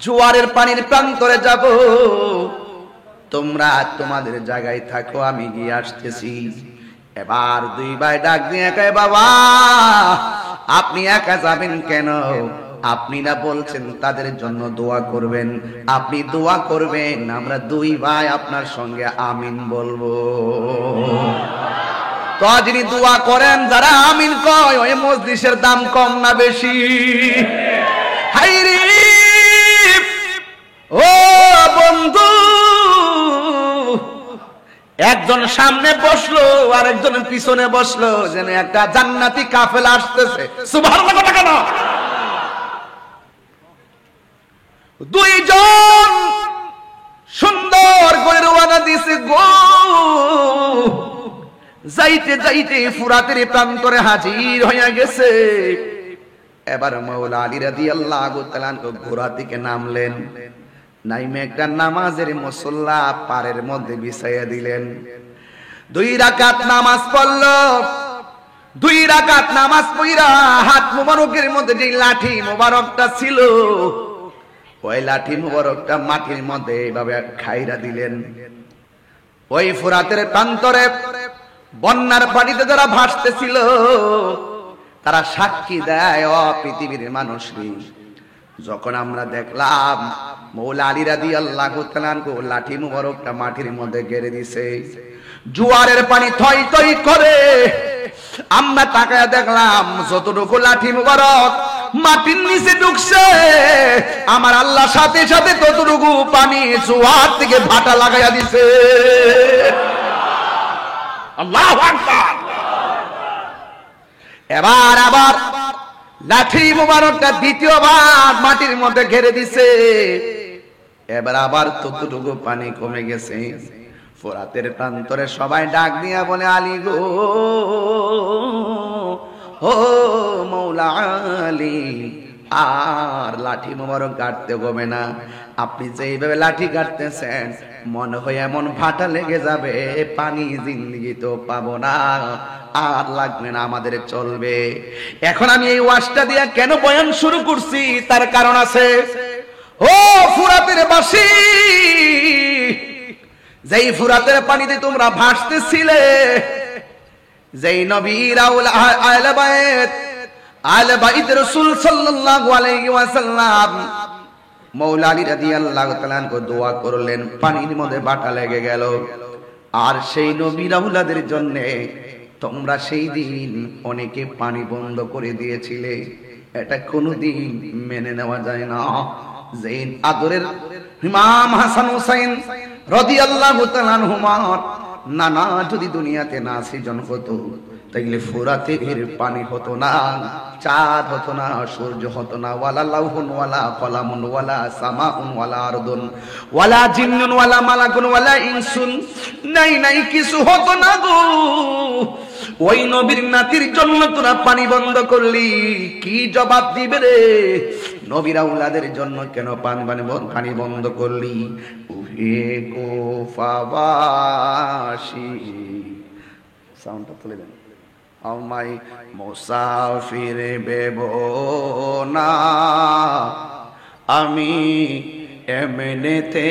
[SPEAKER 1] জোয়ারের পানির প্রান্তরে যাব, তোমরা তোমাদের জায়গায় থাকো, আমি গিয়ে আসতেছি। এবার দুই ভাই ডাক দিয়ে কয়, বাবা, আপনি একা যাবেন কেন? আপনি না বলছেন তাদের জন্য দোয়া করবেন, আপনি দোয়া করবেন, আমরা দুই ভাই আপনার সঙ্গে আমিন বলবো। তো যিনি দোয়া করেন, যারা আমিন কয়, ওই মজলিসের দাম কম না বেশি? হাইরে ও বন্ধু, একজন সামনে বসলো আর একজন পিছনে বসলো, যেন একটা জান্নাতি কাফেলা আসতেছে। সুবহানাল্লাহ কেন? দুইজন সুন্দর করে রওনা দিছে গো, যাইতে যাইতে ফুরাতের প্রান্তরে হাজির হইয়া গেছে। এবার মাওলা আলী রাদিয়াল্লাহু তাআলা ঘোড়া থেকে নামলেন, নাইমে একটা নামাজের মুসল্লা পারের মধ্যে বিছাইয়া দিলেন। 2 রাকাত নামাজ পড়ল। 2 রাকাত নামাজ পড়া হাত মুবারকের মধ্যে যে লাঠি মুবারকটা ছিল, ওই লাঠি মুবারকটা মাটির মধ্যে এইভাবে খাইরা দিলেন। ওই ফুরাতের প্রান্তরে বন্যার পানিতে যারা ভাসতেছিল, তারা সাক্ষী দেয়, ও পৃথিবীর মানুষই, যখন আমরা দেখলাম মওলা আলী রাদিয়াল্লাহু তাআলা লাঠি মুবারকটা মাটির মধ্যে গেড়ে দিছে, জোয়ারের পানি থই থই করে, আমরা তাকায় দেখলাম যতটুকু লাঠি মুবারক মাটির নিচে ঢুকছে, আমার আল্লাহ সাথে সাথে ততটুকু পানি জোয়ার থেকে ভাটা লাগাইয়া দিছে। আল্লাহু আকবার। এবার আবার লাঠি মুবারকটা দ্বিতীয়বার মাটির মধ্যে ঘেরে দিছে, এবার আবার ততটুকু পানি কমে গেছে। ফোরাতের প্রান্তরে সবাই ডাক দিয়া বলে, আলী গো, ও মওলা আলী, আর লাঠি মুবারক কাটতে হবে না, আপনি যেইভাবে লাঠি কাটতেছেন মনে হয় এমন ভাটা লেগে যাবে, পানি জিন্দেগি তো পাবো না, আর লাগবে না, আমাদের চলবে। এখন আমি এই ওয়াজটা দিয়া কেন বয়ান শুরু করছি, তার কারণ আছে। ও ফুরাতের বাসী, যেই ফুরাতের পানিতে তোমরা ভাসতেছিলে, যেই নবীর আহলে বাইত রাসূল সাল্লাল্লাহু আলাইহি ওয়াসাল্লাম মওলা আলী রাদিয়াল্লাহু তাআলা আনহু দোয়া করলেন, পানির মধ্যে বাটা লেগে গেল। আর সেই নবীর আওলাদের জন্য তোমরা সেই দিন অনেকে পানি বন্ধ করে দিয়েছিলে, এটা কোনোদিন মেনে নেওয়া যায় না। যে আদরের ইমাম হাসান হুসাইন রাদিয়াল্লাহু তাআলা আনহুমা নানা যদি দুনিয়াতে না সৃজন হতো, তাইলে ফুরাতের পানি হতো না, চাঁদ হতো না, সূর্য হতো না, ওয়ালা লাউহুন ওয়ালা কলামুন ওয়ালা সামাউন ওয়ালা আরদুন ওয়ালা জিন্নুন ওয়ালা মালাকুন ওয়ালা ইনসুন, নাই নাই কিছু হতো না গো। ওই নবীর নাতির জন্য তোরা পানি বন্ধ করলি, কি জবাব দিবে রে? নবীর আওলাদের জন্য কেন পানি বন্ধ করলি? উহে কোফাবাসী, সাউন্ডটা তুলে দেন। আমায় মুসাফির ভেব না, আমি এমনিতে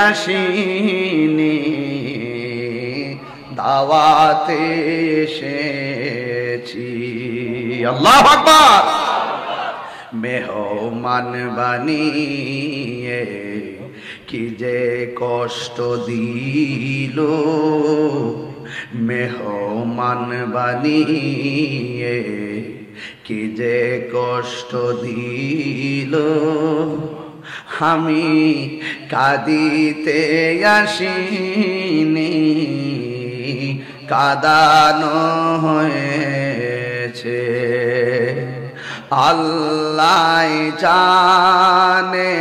[SPEAKER 1] আসিনি, দাওয়াতে এসেছি। আল্লাহু আকবার। মেহমান বানিয়ে কি যে কষ্ট দিল, মেহমান বানিয়ে কি যে কষ্ট দিল। আমি কাঁদিতে আসিনি, কাঁদানো হয়েছে। আল্লাহ জানে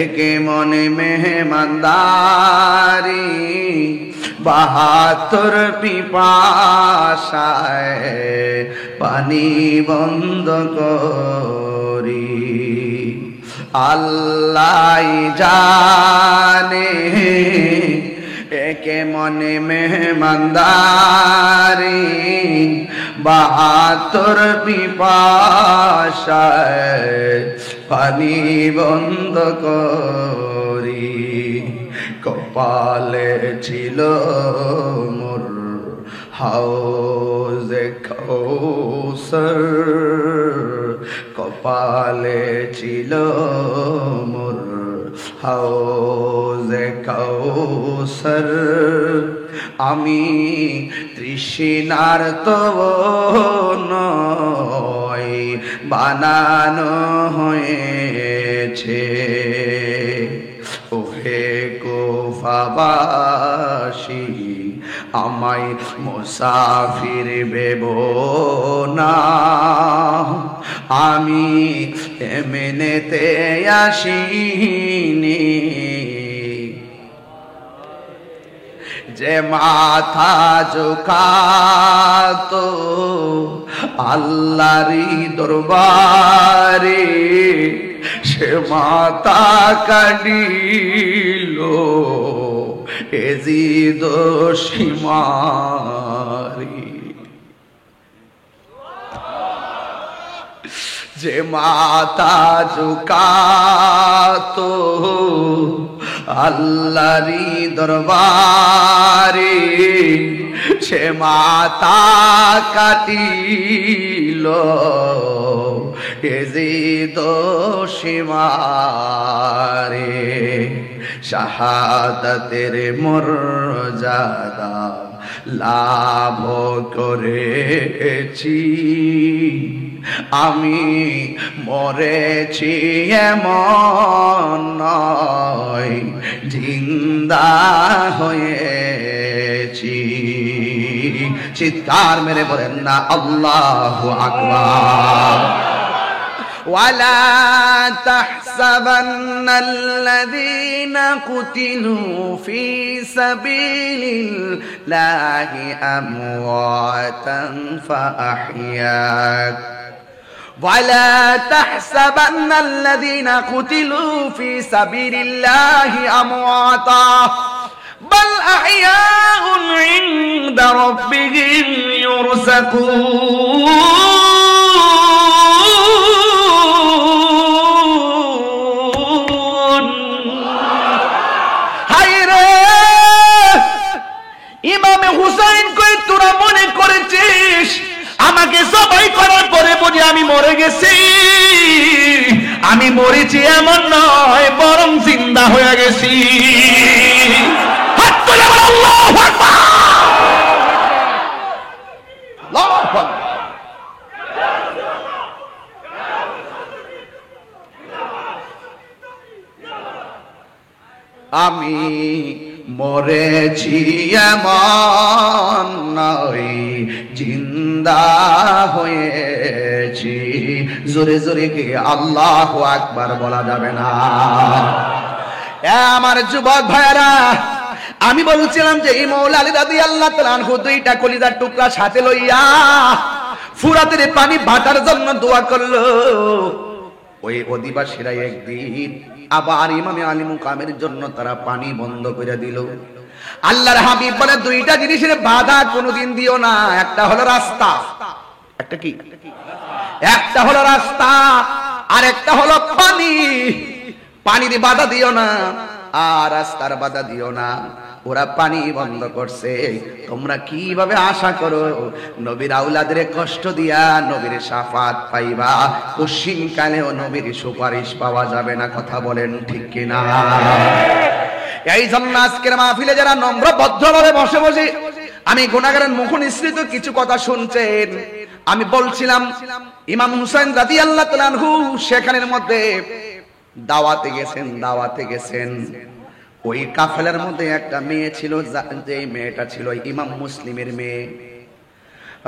[SPEAKER 1] একে মনে মেহমানদারি, ৭২ পিপাসায় পানি বন্ধ করি। আল্লাহ জানে একে মনে মেহমানদারি, ৭২ পিপাসায় পানি বন্ধ করি। কপালে ছিল মোর হাউজে কাউসার, কপালে ছিল মোর হাউজে কাউসার। আমি তৃষ্ণার্ত নয়, বানানো হয়েছে। ওহে কুফাবাসী, আমায় মুসাফির ভেবো না, আমি এমনেতে আসিনি। যে মাথা ঝুঁকাতো আল্লাহরই দরবারে, সে মাথা কাটিল এজিদ সীমারি। যে মাথা ঝুঁকাতো আল্লাহরই দরবারে, সে মাথা কাটিল এজিদ সীমারে। শাহাদাতের মর্যাদা লাভ করেছি, আমি মরেছি এমন নয়, জিন্দা হয়েছি। চিৎকার মেরে বলেন না আল্লাহু আকবার। ولا تحسبن الذين قتلوا في سبيل الله أمواتا فأحياك، ولا تحسبن الذين قتلوا في سبيل الله أمواتا بل أحياء عند ربهم يرزقون। ইমামে হুসাইন কই তোরা মনে করেছিস আমাকে জবাই করার পরে বুঝি আমি মরে গেছি? আমি মরেছি এমন নয়, বরং জিন্দা হয়ে গেছি। হাত তুলে বলো আল্লাহু আকবার। আল্লাহু আকবার। আমি মরেছি এমন নয়, জিন্দা হয়েছি। জোরে জোরে কে আল্লাহু আকবার বলা যাবে না? আমার যুবক ভাইরা, আমি বলছিলাম যে এই মৌলা আলী রাদিয়াল্লাহু তাআলা আনহু 2টা কলিজার টুকরা সাথে লইয়া ফুরাতের পানি ভাটার জন্য দোয়া করলো। ওই অধিবাসীরা একদিন আবার ইমামে আলী মুকামের জন্য তারা পানি বন্ধ করে দিল। আল্লাহর হাবিব বলে 2টা জিনিসের বাধা কোনোদিন দিও না। একটা হলো রাস্তা, একটা কি? একটা হলো রাস্তা, আর একটা হলো পানি। পানির বাধা দিও না। আর রাস্তার বাধা দিও না। ওরা পানি বন্ধ করছে, তোমরা কিভাবে আশা করো নবীর আওলাদের কষ্ট দিয়া নবীর শাফাত পাইবা? কশিন কালেও নবীর সুপারিশ পাওয়া যাবে না। কথা বলেন ঠিক কিনা? এই জন্য আজকের মাহফিলে যারা নম্র ভদ্রভাবে বসে বসে আমি গুনাহগারের মুখ নিঃসৃত কিছু কথা শুনছেন, আমি বলছিলাম ইমাম হুসাইন রাদিয়াল্লাহু তাআলা আনহু সেখানের মধ্যে দাওয়াতে গেছেন। ওই কাফেলার মধ্যে একটা মেয়ে ছিল, যে মেয়েটা ছিল ইমাম মুসলিমের মেয়ে।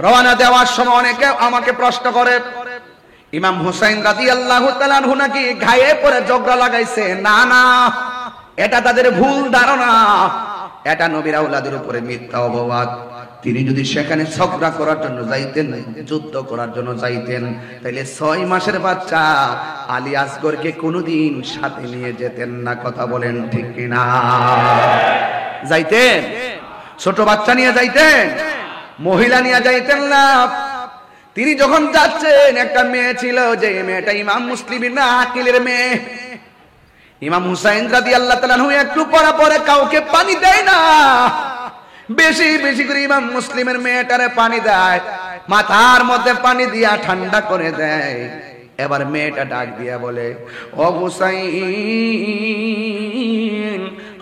[SPEAKER 1] রওনা দেওয়ার সময় অনেকে আমাকে প্রশ্ন করে, ইমাম হুসাইন রাদিয়াল্লাহু তাআলা আনহু নাকি ঘায়ে পড়ে ঝগড়া লাগাইছে। না না, এটা তাদের ভুল ধারণা, এটা নবীর আওলাদের উপরে মিথ্যা অপবাদ। তিনি যদি সেখানে ঝগড়া করার জন্য যাইতেন, যুদ্ধ করার জন্য যাইতেন, তাহলে 6 মাসের বাচ্চা আলী আসগরকে কোনোদিন সাথে নিয়ে যেতেন না। কথা বলেন ঠিক কিনা? যাইতেন? ছোট বাচ্চা নিয়ে যাইতেন? মহিলা নিয়ে যাইতেন না। তিনি যখন যাচ্ছেন, একটা মেয়ে ছিল, যে মেয়েটা ইমাম মুসলিমের না আকিলের মেয়ে। ইমাম হুসাইন রাদিয়াল্লাহু তাআলা আনহু একটু পরা পরে কাউকে পানি দেয় না, বেশি বেশি করে ইমাম মুসলিমের মেয়েটারে পানি দেয়, মাথার মধ্যে পানি দিয়া ঠান্ডা করে দেয়। এবার মেয়েটা ডাক দিয়া বলে, ও হুসাইন,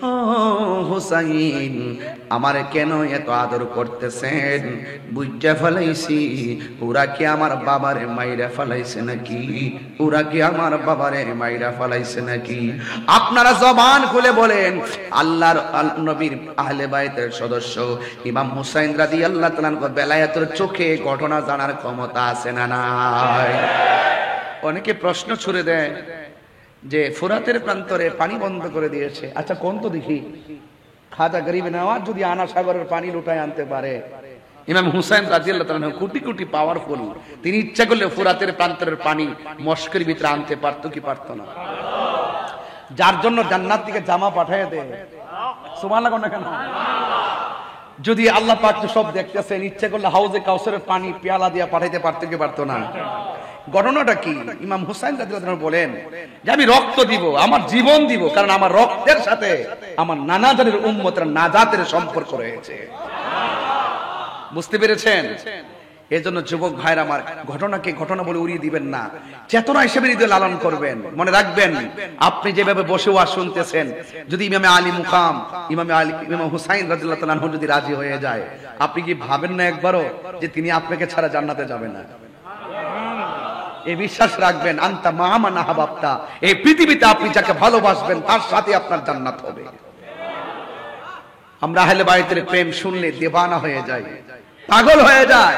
[SPEAKER 1] ও হুসাইন, আমারে কেন এত আদর করতেছেন? বুঝা ফেলাইছি, ওরা কি আমার বাবারে মাইরা ফেলাইছে নাকি? ওরা কি আমার বাবারে মাইরা ফেলাইছে নাকি? আপনারা জবান খুলে বলেন, আল্লাহর নবীর আহলে বাইতের সদস্য ইমাম হুসাইন রাদিয়াল্লাহু তাআলা আনহু বেলায়েতের চোখে ঘটনা জানার ক্ষমতা আছে না নাই? অনেকে প্রশ্ন ছুড়ে দেয় যে ফোরাতের প্রান্তরে পানি বন্ধ করে দিয়েছে। আচ্ছা কোন তো দেখি, খাজা গরিব নওয়াজ যদি আনা সাগরের পানি লুটায় আনতে পারে, ইমাম হুসাইন রাদিয়াল্লাহু তাআলা আনহু কোটি কোটি পাওয়ারফুল, তিনি ইচ্ছা করলে ফোরাতের প্রান্তরের পানি মস্কের ভিতরে আনতে পারতো কি পারতো না? যার জন্য জান্নাত থেকে জামা পাঠিয়ে দেয়, সুবহানাল্লাহ না কেন? যদি আল্লাহ পাক সব দেখতেছেন, ইচ্ছা করলে হাউজে কাউসারের পানি পেয়ালা দিয়া পাঠাইতে পারতো কি পারতো না? ঘটনাটা কি? ইমাম হুসাইন রাদিয়াল্লাহু আনহু বলেন যে আমি রক্ত দিব, আমার জীবন দিব, কারণ আমার রক্তের সাথে আমার নানা জানের উম্মতের নাজাতের সম্পর্ক রয়েছে। বুঝতে পেরেছেন? এজন্য যুবক ভাইরা আমার, ঘটনাকে ঘটনা বলে উড়িয়ে দিবেন না, চেতনা হিসেবে হৃদয়ে লালন করবেন। মনে রাখবেন, আপনি যেভাবে বসে ওয়াজ শুনতেছেন, যদি ইমামে আলী মুকাম ইমাম হুসাইন রাদিয়াল্লাহু তাআলা আনহু যদি রাজি হয়ে যায়, আপনি কি ভাবেন না একবারও যে তিনি আপনাকে ছাড়া জান্নাতে যাবেন না? এই বিশ্বাস রাখবেন, আনতা মা মান আহবাবতা, এই পৃথিবীতে আপনি যাকে ভালোবাসবেন তার সাথে আপনার জান্নাত হবে। আমরা আহলে বাইতের প্রেম শুনলে দেওয়ানা হয়ে যাই, পাগল হয়ে যায়।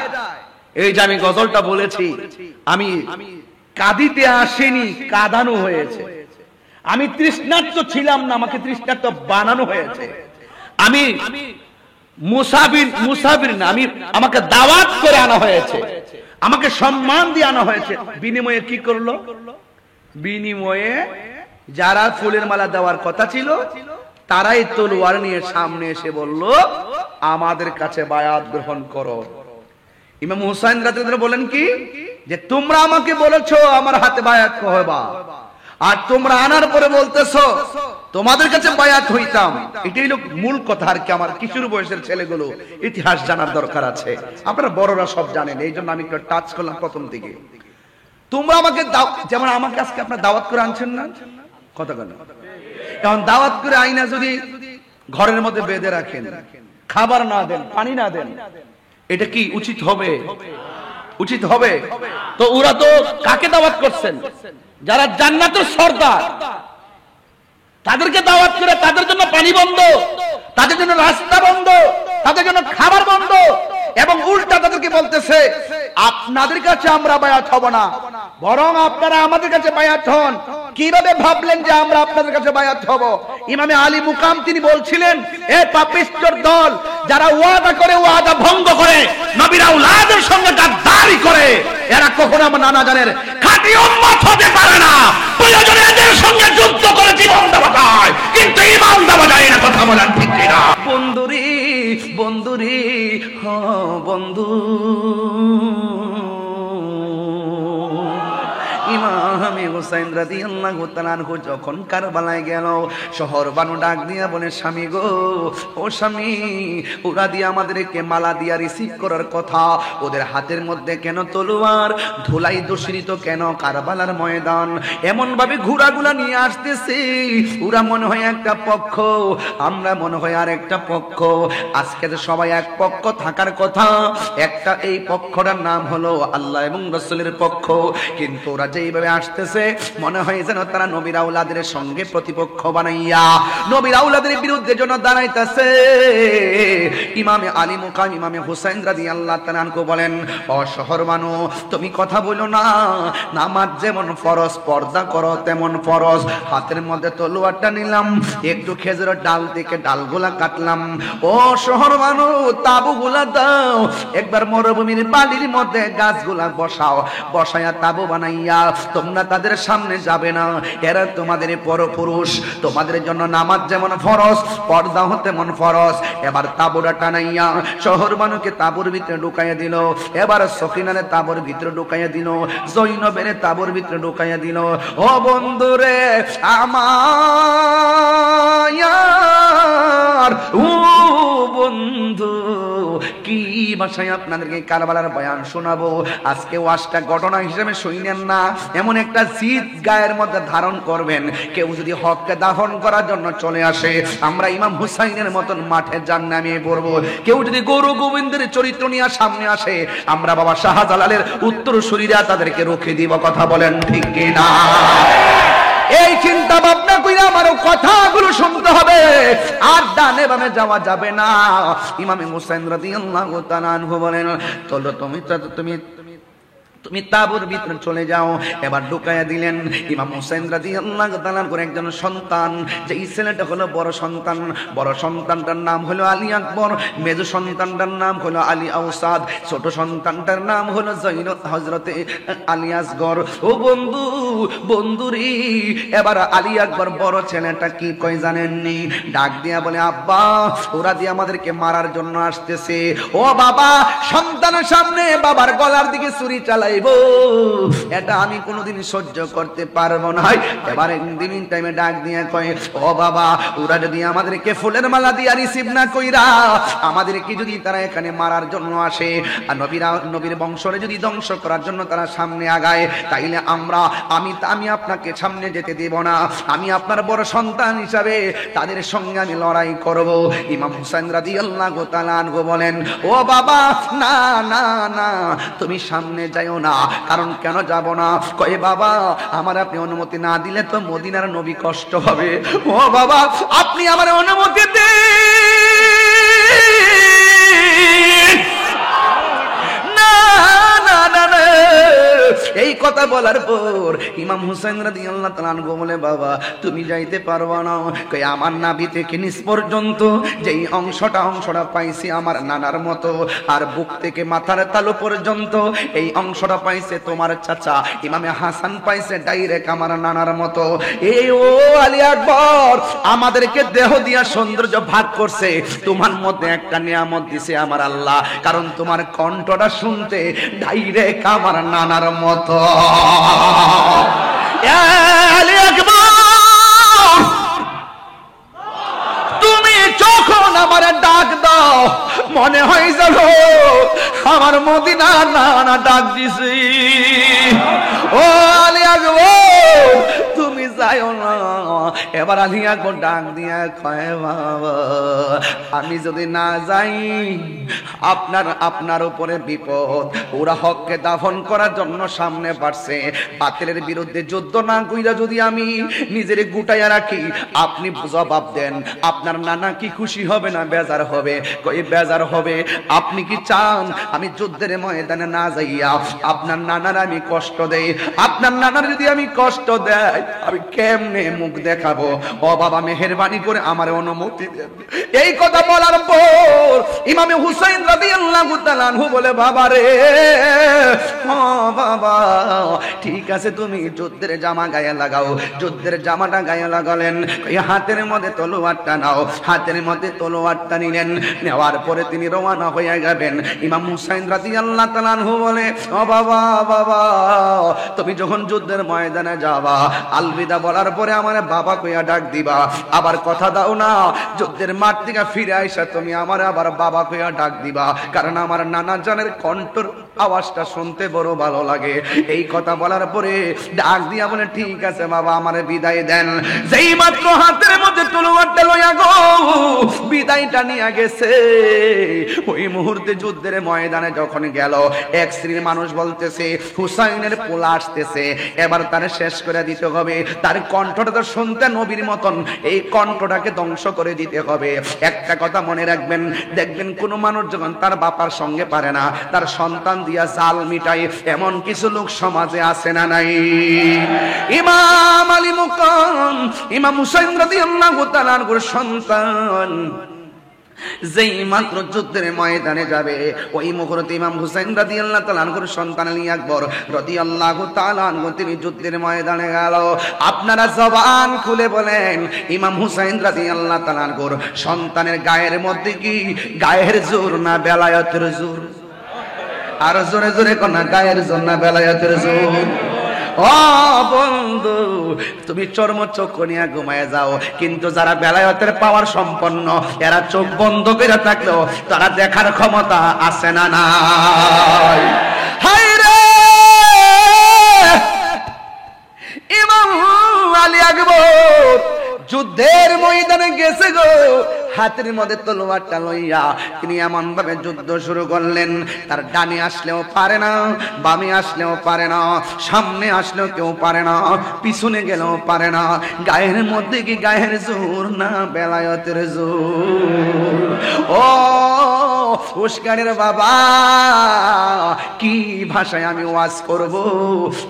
[SPEAKER 1] এই যে আমি গজলটা বলেছি, আমি কাঁদিতে আসেনি, কাঁদানো হয়েছে। আমি তৃষ্ণার্ত ছিলাম না, আমাকে তৃষ্ণার্ত বানানো হয়েছে। আমি মুসাফির না, আমাকে দাওয়াত করে আনা হয়েছে, আমাকে সম্মান দিয়ে আনা হয়েছে। বিনিময়ে কি করলো? বিনিময়ে যারা ফুলের মালা দেওয়ার কথা ছিল, তারাই তলোয়ার নিয়ে সামনে এসে বলল, আমাদের কাছে বায়াত গ্রহণ করো। ইমাম হুসাইন রাদিয়াল্লাহু তাআলা বলেন কি, যে তোমরা আমাকে বলেছো আমার হাতে বায়াত হবা, আর তোমরা আনার পরে বলতেছো তোমাদের কাছে বায়াত হইতাম। এটাই হলো মূল কথা। আর কি, আমার কিশোর বয়সের ছেলেগুলো ইতিহাস জানার দরকার আছে, আপনারা বড়রা সব জানেন, এই জন্য আমি একটু টাচ করলাম প্রথম দিকে। তোমরা আমাকে যেমন আমাকে আজকে আপনারা দাওয়াত করে আনছেন না, কথা কেন? এখন দাওয়াত করে আইনা যদি ঘরের মধ্যে বেঁধে রাখেন, খাবার না দেন, পানি না দেন, এটা কি উচিত হবে? উচিত হবে? তো ওরা তো কাকে দাওয়াত করছেন? যারা জান্নাতের সর্দার, তাদেরকে দাওয়াত করে তাদের জন্য পানি বন্ধ, তাদের জন্য রাস্তা বন্ধ, তাদের জন্য খাবার বন্ধ, এবং উল্টা তাদেরকে বলতেছে আপনাদের কাছে আমরা বায়াত হব না, বরং আপনারা আমাদের কাছে বায়াত হন। কিভাবে ভাবলেন যে আমরা আপনাদের কাছে বায়াত হব? ইমামে আলী মুকাম তিনি বলছিলেন, এ পাপিষ্ঠর দল, যারা ওয়াদা করে ওয়াদা ভঙ্গ করে, নবীর আওলাদের সঙ্গে গাদ্দারি করে, এরা কখনো আমার নানা জানের খাঁটি উম্মত হতে পারে না। প্রয়োজনে এদের সঙ্গে যুদ্ধ করে জীবন দেওয়া যায়, কিন্তু ঈমান দেওয়া যায় না। কথা বলেন ঠিক কিনা? বন্ধুরি বন্ধুরি হ বন্ধু, ইমামে হুসাইন রাদিয়াল্লাহু তাআলা আনহু যখন কারবালায় গেল, শহর বানু ডাক দিয়া বলে, স্বামী গো, ও স্বামী, ওরা দিয়ে আমাদেরকে মালা দিয়া রিসিভ করার কথা, ওদের হাতের মধ্যে কেন তলোয়ার, ধুলাই দূষিত কেন কারবালার ময়দান, এমন ভাবে ঘোড়াগুলা নিয়ে আসতেছে, ওরা মনে হয় একটা পক্ষ, আমরা মনে হয় আর একটা পক্ষ। আজকে তো সবাই এক পক্ষ থাকার কথা, একটা এই পক্ষটার নাম হলো আল্লাহ এবং রাসূলের পক্ষ, কিন্তু ওরা যেইভাবে আসতেছে মনে হয় যেন তারা নবীর আওলাদের সঙ্গে প্রতিপক্ষ বানাইয়া নবীর আওলাদের বিরুদ্ধে যেন দাঁড়াইতেছে। ইমামে আলী মুকাম ইমামে হুসাইন রাদিয়াল্লাহু তাআলা আনহু বলেন, ও শহর বানু, তুমি কথা বলো না, নামাজ যেমন ফরজ পর্দা করো তেমন ফরজ। হাতের মধ্যে তলোয়ারটা নিলাম, একটু খেজুরের ডাল থেকে ডালগুলা কাটলাম। ও শহর বানু, তাবুগুলা দাও, একবার মরুভূমির বালির মধ্যে গাছগুলা বসাও, বসায়া তাবু বানাইয়া তোমরা তাদের সামনে যাবে না, এরা তোমাদের পরপুরুষ, তোমাদের জন্য নামাজ যেমন ফরজ পর্দা তেমন ফরজ। এবার তাবুটা টানাইয়া শহর বানুকে তাবুর ভিতরে ঢুকাইয়া দিল, এবার সকিনারে তাবুর ভিতরে ঢুকাইয়া দিল, জৈনবের তাবুর ভিতরে ঢুকাইয়া দিল। ও বন্ধুরে আমার, ও বন্ধু, কি ভাষায় আপনাদেরকে কারবালার বয়ান শোনাবো। আজকে ওয়াজটা ঘটনা হিসেবে শুনেন না, এমন একটা জিদ গায়ের মধ্যে ধারণ করবেন। কেউ যদি হককে দাফন করার জন্য চলে আসে, আমরা ইমাম হুসাইনের মতন মাঠে জান নামিয়ে পড়বো। কেউ যদি গৌর গোবিন্দের চরিত্র নিয়ে সামনে আসে, আমরা বাবা শাহজালালের উত্তর শরীরা তাদেরকে রুখে দিব। কথা বলেন ঠিক কিনা? এই চিন্তা ভাবনা কইরা আমারও কথাগুলো শুনতে হবে, আর ডানে বামে যাওয়া যাবে না। ইমামে হুসাইন রাদিয়াল্লাহু তাআলা আনহু বলেন, চলো তুমি তাবুর ভিতরে চলে যাও। এবার ঢুকাইয়া দিলেন। ইমাম হুসাইন রাদিয়াল্লাহু তাআলার করে একজন সন্তান, যে ছেলেটা হলো বড় সন্তান, বড় সন্তানটার নাম হলো আলী আকবর, মেজো সন্তানটার নাম হলো আলী আওসাদ, ছোট সন্তানটার নাম হলো জৈনব হযরতে আলী আসগর। ও বন্ধু, বন্ধুরি, এবার আলী আকবর বড় ছেলেটা কি কই জানেননি? ডাক দিয়া বলে, আব্বা, ওরা দিয়ে আমাদেরকে মারার জন্য আসতেছে। ও বাবা, সন্তানের সামনে বাবার গলার দিকে ছুরি চালায়, এটা আমি কোনোদিন সহ্য করতে পারবো না। এবারে দিন টাইমে ডাক দিয়ে কয়, ও বাবা, ওরা যদি আমাদেরকে ফুলের মালা দিয়া রিসিভ না কইরা আমাদেরকে যদি তারা এখানে মারার জন্য আসে, আর নবীর বংশরে যদি ধ্বংস করার জন্য তারা সামনে আগায়, তাইলে আমি আপনাকে সামনে যেতে দেব না। আমি আপনার বড় সন্তান হিসাবে তাদের সঙ্গে আমি লড়াই করব। ইমাম হুসাইন রাদিয়াল্লাহু তাআলা আনহু বলেন, ও বাবা, না না না, তুমি সামনে যাইও না। কারণ কেন যাব না? কয়, বাবা, আমার আপনি অনুমতি না দিলে তো মদিনার নবী কষ্ট হবে। ও বাবা, আপনি আমার অনুমতি দিন। না না না না, এই কথা বলার পর ইমাম হুসাইন রাদিয়াল্লাহু তাআলা আনহু বলে, বাবা, তুমি যাইতে পারবা না। কই, আমার নাভি থেকে নিচ পর্যন্ত যেই অংশটা পাইছি আমার নানার মতো, আর বুক থেকে মাথার তালু পর্যন্ত এই অংশটা পাইছে তোমার চাচা ইমামে হাসান পাইছে ডাইরেক্ট আমার নানার মতো। এই ও আলী আকবর, আমাদেরকে দেহ দিয়া সৌন্দর্য ভাগ করছে, তোমার মধ্যে একটা নিয়ামত দিছে আমার আল্লাহ, কারণ তোমার কণ্ঠটা শুনতে ডাইরেক্ট আমার নানার মতো। আলী আকবর, তুমি যখন আমার ডাক দাও মনে হয় যেন আমার মদিনা নানা ডাক দিছি। ও আলী আকবর, তুমি যাইও না। এবার আলী আকবর ডাক দিয়া কয়, বাবা, আমি যদি না যাই আপনার উপরে বিপদ। ওরা হককে দাফন করার জন্য সামনে বাড়ছে, বাতিলের বিরুদ্ধে যুদ্ধ না কইরা যদি আমি নিজের গুটাইয়া রাখি, আপনি জবাব দেন, আপনার নানা কি খুশি হবে না বেজার হবে? কই, বেজার হবে। আপনি কি চান আমি যুদ্ধের ময়দানে না যাইয়া আপনার নানার আমি কষ্ট দেই? আপনার নানার যদি আমি কষ্ট দেই, আমি কেমনে মুখ দেখাবো, ও বাবা মেহেরবানি করে আমার অনুমতি দেন। এই কথা বলার পর ইমামে হুসাইন রাদিয়াল্লাহু তাআলা আনহু বলে, বাবা রে, ও বাবা ঠিক আছে, তুমি যুদ্ধের জামা গায়ে লাগাও। যুদ্ধের জামাটা গায়ে লাগালেন, এই হাতের মধ্যে তলোয়ারটা নাও। হাতের মধ্যে তলোয়ারটা নিলেন, নেওয়ার পরে তিনি রওনা হয়ে যাবেন। ইমাম হুসাইন রাদিয়াল্লাহু তাআলা আনহু বলে, ও বাবা বাবা, তুমি যখন যুদ্ধের ময়দানে যাবা, আলবিদা বলার পরে আমার বাবা কইয়া ডাক দিবা। আবার কথা দাও না, যুদ্ধের মাঠ থেকে ফিরে আইসা তুমি আমার আবার বাবা কইয়া ডাক দিবা, কারণ আমার নানা জানের কণ্ঠর আওয়াজটা শুনতে বড় ভালো লাগে। এই কথা বলার পরে ডাক দিয়া বলে, ঠিক আছে বাবা, আমারে বিদায় দেন। যেই মাত্র হাতের মধ্যে তলোয়ারটা লইয়া গো বিদায়টা নিয়ে গেছে, ওই মুহূর্তে যুদ্ধের ময়দানে যখন গেল, এক শ্রেণীর মানুষ বলতেছে হুসাইনের পোলা আসতেছে, এবার তারে শেষ করে দিতে হবে। তার কণ্ঠটা তো শুনতে নবীর মতন, এই কণ্ঠটাকে ধ্বংস করে দিতে হবে। একটা কথা মনে রাখবেন, দেখবেন কোন মানুষ যখন তার বাবার সঙ্গে পারে না, তার সন্তান দিয়া জাল মিটাই, এমন কিছু লোক সমাজে আছে না নাই? ইমাম আলী মুকাম, ইমাম হুসাইন রাদিয়াল্লাহু তাআলা আনহুর সন্তান যেই মাত্র যুদ্ধের ময়দানে যাবে, ওই মুহূর্তে ইমাম হুসাইন রাদিয়াল্লাহু তাআলা আনহুর সন্তান আলী আকবর রাদিয়াল্লাহু তাআলা আনহু তিনি যুদ্ধের ময়দানে গেল। আপনারা জবান খুলে বলেন, ইমাম হুসাইন রাদিয়াল্লাহু তাআলা আনহুর সন্তানের গায়ের মধ্যে কি গায়ের জোর না বেলায়েতের জোর? আর জোরে জোরে কোন গায়ের জোর না বেলায়েতের জোর? ও বন্ধু, তুমি চর্ম চোখ নিয়ে ঘুমায় যাও, কিন্তু যারা বেলায়েতের পাওয়ার সম্পন্ন, এরা চোখ বন্ধ করে থাকলেও তারা দেখার ক্ষমতা আছে না নাই? হায় রে, ইমাম আলী আকবর যুদ্ধের ময়দানে গেছে গো, হাতের মধ্যে তলোয়ারটা লইয়া তিনি এমন ভাবে যুদ্ধ শুরু করলেন, তার ডানে আসলেও পারে না, বামে আসলেও পারে না, সামনে আসলেও কেউ পারে না, পিছনে গেলেও পারে না। গায়ের মধ্যে কি গায়ের জোর না বেলায়েতের জোর? ও উস্কানের বাবা, কি ভাষায় আমি ওয়াজ করব,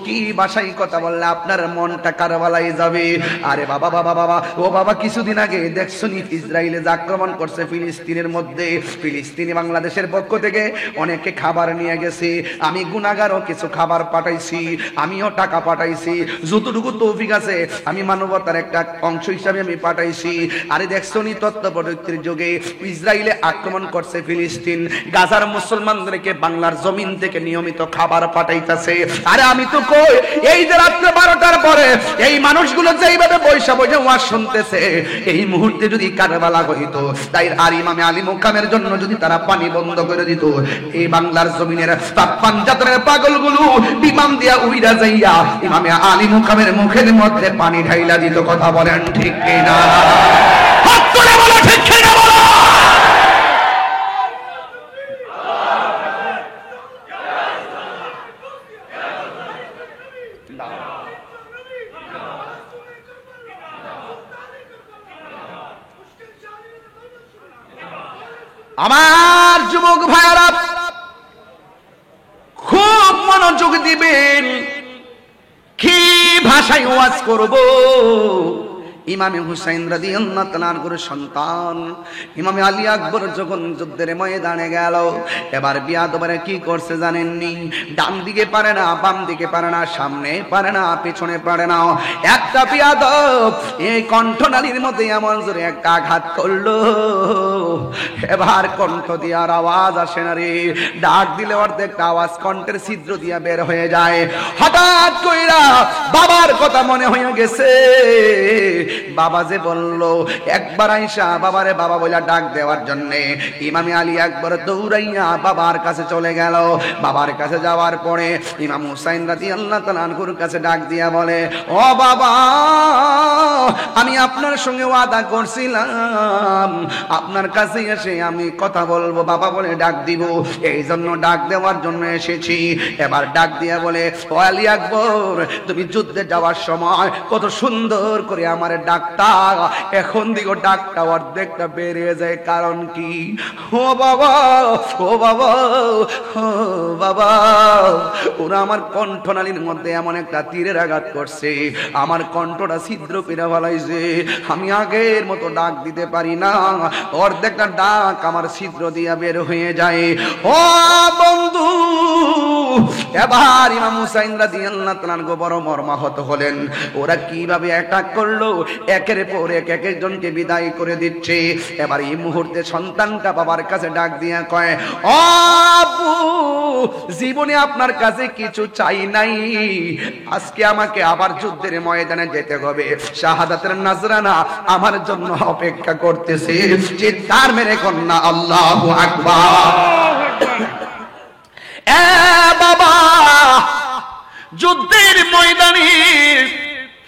[SPEAKER 1] কি ভাষায় কথা বললে আপনার মনটা কারবালাই যাবে? আরে বাবা বাবা বাবা, ও বাবা, কিছুদিন আগে দেখছো নি ইসরায়েলে আক্রমণ করছে ফিলিস্তিনের মধ্যে, ফিলিস্তিনি বাংলাদেশের পক্ষ থেকে অনেকে খাবার নিয়ে গেছে, আমি গুনাহগারও কিছু খাবার পাঠাইছি, আমিও টাকা পাঠাইছি, যতটুকু তৌফিক আছে আমি মানবতার একটা অংশ হিসাবে আমি পাঠাইছি। আরে দেখছো নি তথ্য প্রযুক্তির যুগে ইসরায়েলে আক্রমণ করছে ফিলিস্তিন, গাজার মুসলমানদেরকে বাংলার জমিন থেকে নিয়মিত খাবার পাঠাইতেছে। আরে আমি তো কই, এই যে রাত্রে 12টার পরে এই মানুষগুলো যেইভাবে বৈশা বৈশা ওয়াজ শুনতেছে, এই মুহূর্তে যদি কারবালা হইতো, তাই আর ইমামে আলী মুকামের জন্য যদি তারা পানি বন্ধ করে দিত, এই বাংলার জমিনের পাঞ্জাতনের পাগলগুলো বিমান দিয়া উইরা যাইয়া ইমামে আলী মুকামের মুখের মধ্যে পানি ঢাইলা দিত। কথা বলেন ঠিক কিনা? হাত তুলে বলো ঠিক কিনা বলো। আমার যুবক ভাইরা খুব মনোযোগ দিবেন, কি ভাষায় ওয়াজ করব। ইমামে হুসাইন রাদিয়াল্লাহু তাআলা আনহুর সন্তান ইমামে আলী আকবর যখন যুদ্ধের ময়দানে গেল, এবার বিয়াদবরে কি করছে জানেননি? ডান দিকে পারে না, বাম দিকে পারে না, সামনে পারে না, পেছনে পারে না। একটা বিয়াদব এই কণ্ঠনালীর মধ্যে এমন জোরে একটা আঘাত করলো, এবার কণ্ঠ দিয়ে আর আওয়াজ আসে না রে, ডাক দিলে অর্ধেকটা আওয়াজ কণ্ঠের ছিদ্র দিয়ে বের হয়ে যায়। হঠাৎ কইরা বাবার কথা মনে হয়ে গেছে। বাবা যে বললো, একবার আইসা বাবারে বাবা বইলা ডাক দেওয়ার জন্যে ইমামে আলী আকবর দৌড়াইয়া বাবার কাছে চলে গেল। বাবার কাছে যাওয়ার পরে ইমাম হুসাইন রাদিয়াল্লাহু তাআলা আনহুর কাছে ডাক দিয়া বলে, ও বাবা, আমি আপনার সঙ্গে ওয়াদা করছিলাম আপনার কাছে এসে আমি কথা বলবো, বাবা বলে ডাক দিব, এই জন্য ডাক দেওয়ার জন্য এসেছি। এবার ডাক দিয়া বলে, ও আলী আকবর, তুমি যুদ্ধে যাওয়ার সময় কত সুন্দর করে আমারে ডাকটা এখন দিকে ডাকটা অর্ধেকটা বেরিয়ে যায়, কারণ কি? ও বাবা, ও বাবা, ও বাবা, ওরা আমার কণ্ঠনালীর মধ্যে এমন একটা তীরের আঘাত করছে, আমার কণ্ঠটা ছিদ্র করে ফেলাইছে, আমি আগের মতো ডাক দিতে পারি না, অর্ধেকটা ডাক আমার ছিদ্র দিয়া বের হয়ে যায়। ও বন্ধু, এবার ইমাম হুসাইন রাদিয়াল্লাহু তাআলা আনহু বড় মর্মাহত হলেন। ওরা কিভাবে অ্যাটাক করলো, একের পর এক একজনকে বিদায় করে দিচ্ছে। এবার এই মুহূর্তে সন্তানটা বাবার কাছে ডাক দিয়া কয়, ও আব্বু, জীবনে আপনার কাছে কিছু চাই নাই, আজকে আমাকে আবার যুদ্ধের ময়দানে যেতে হবে, শাহাদাতের নজরানা আমার জন্য অপেক্ষা করতেছে। চিৎকার মেরে কন্যা আল্লাহু আকবার। এ বাবা, যুদ্ধের ময়দানে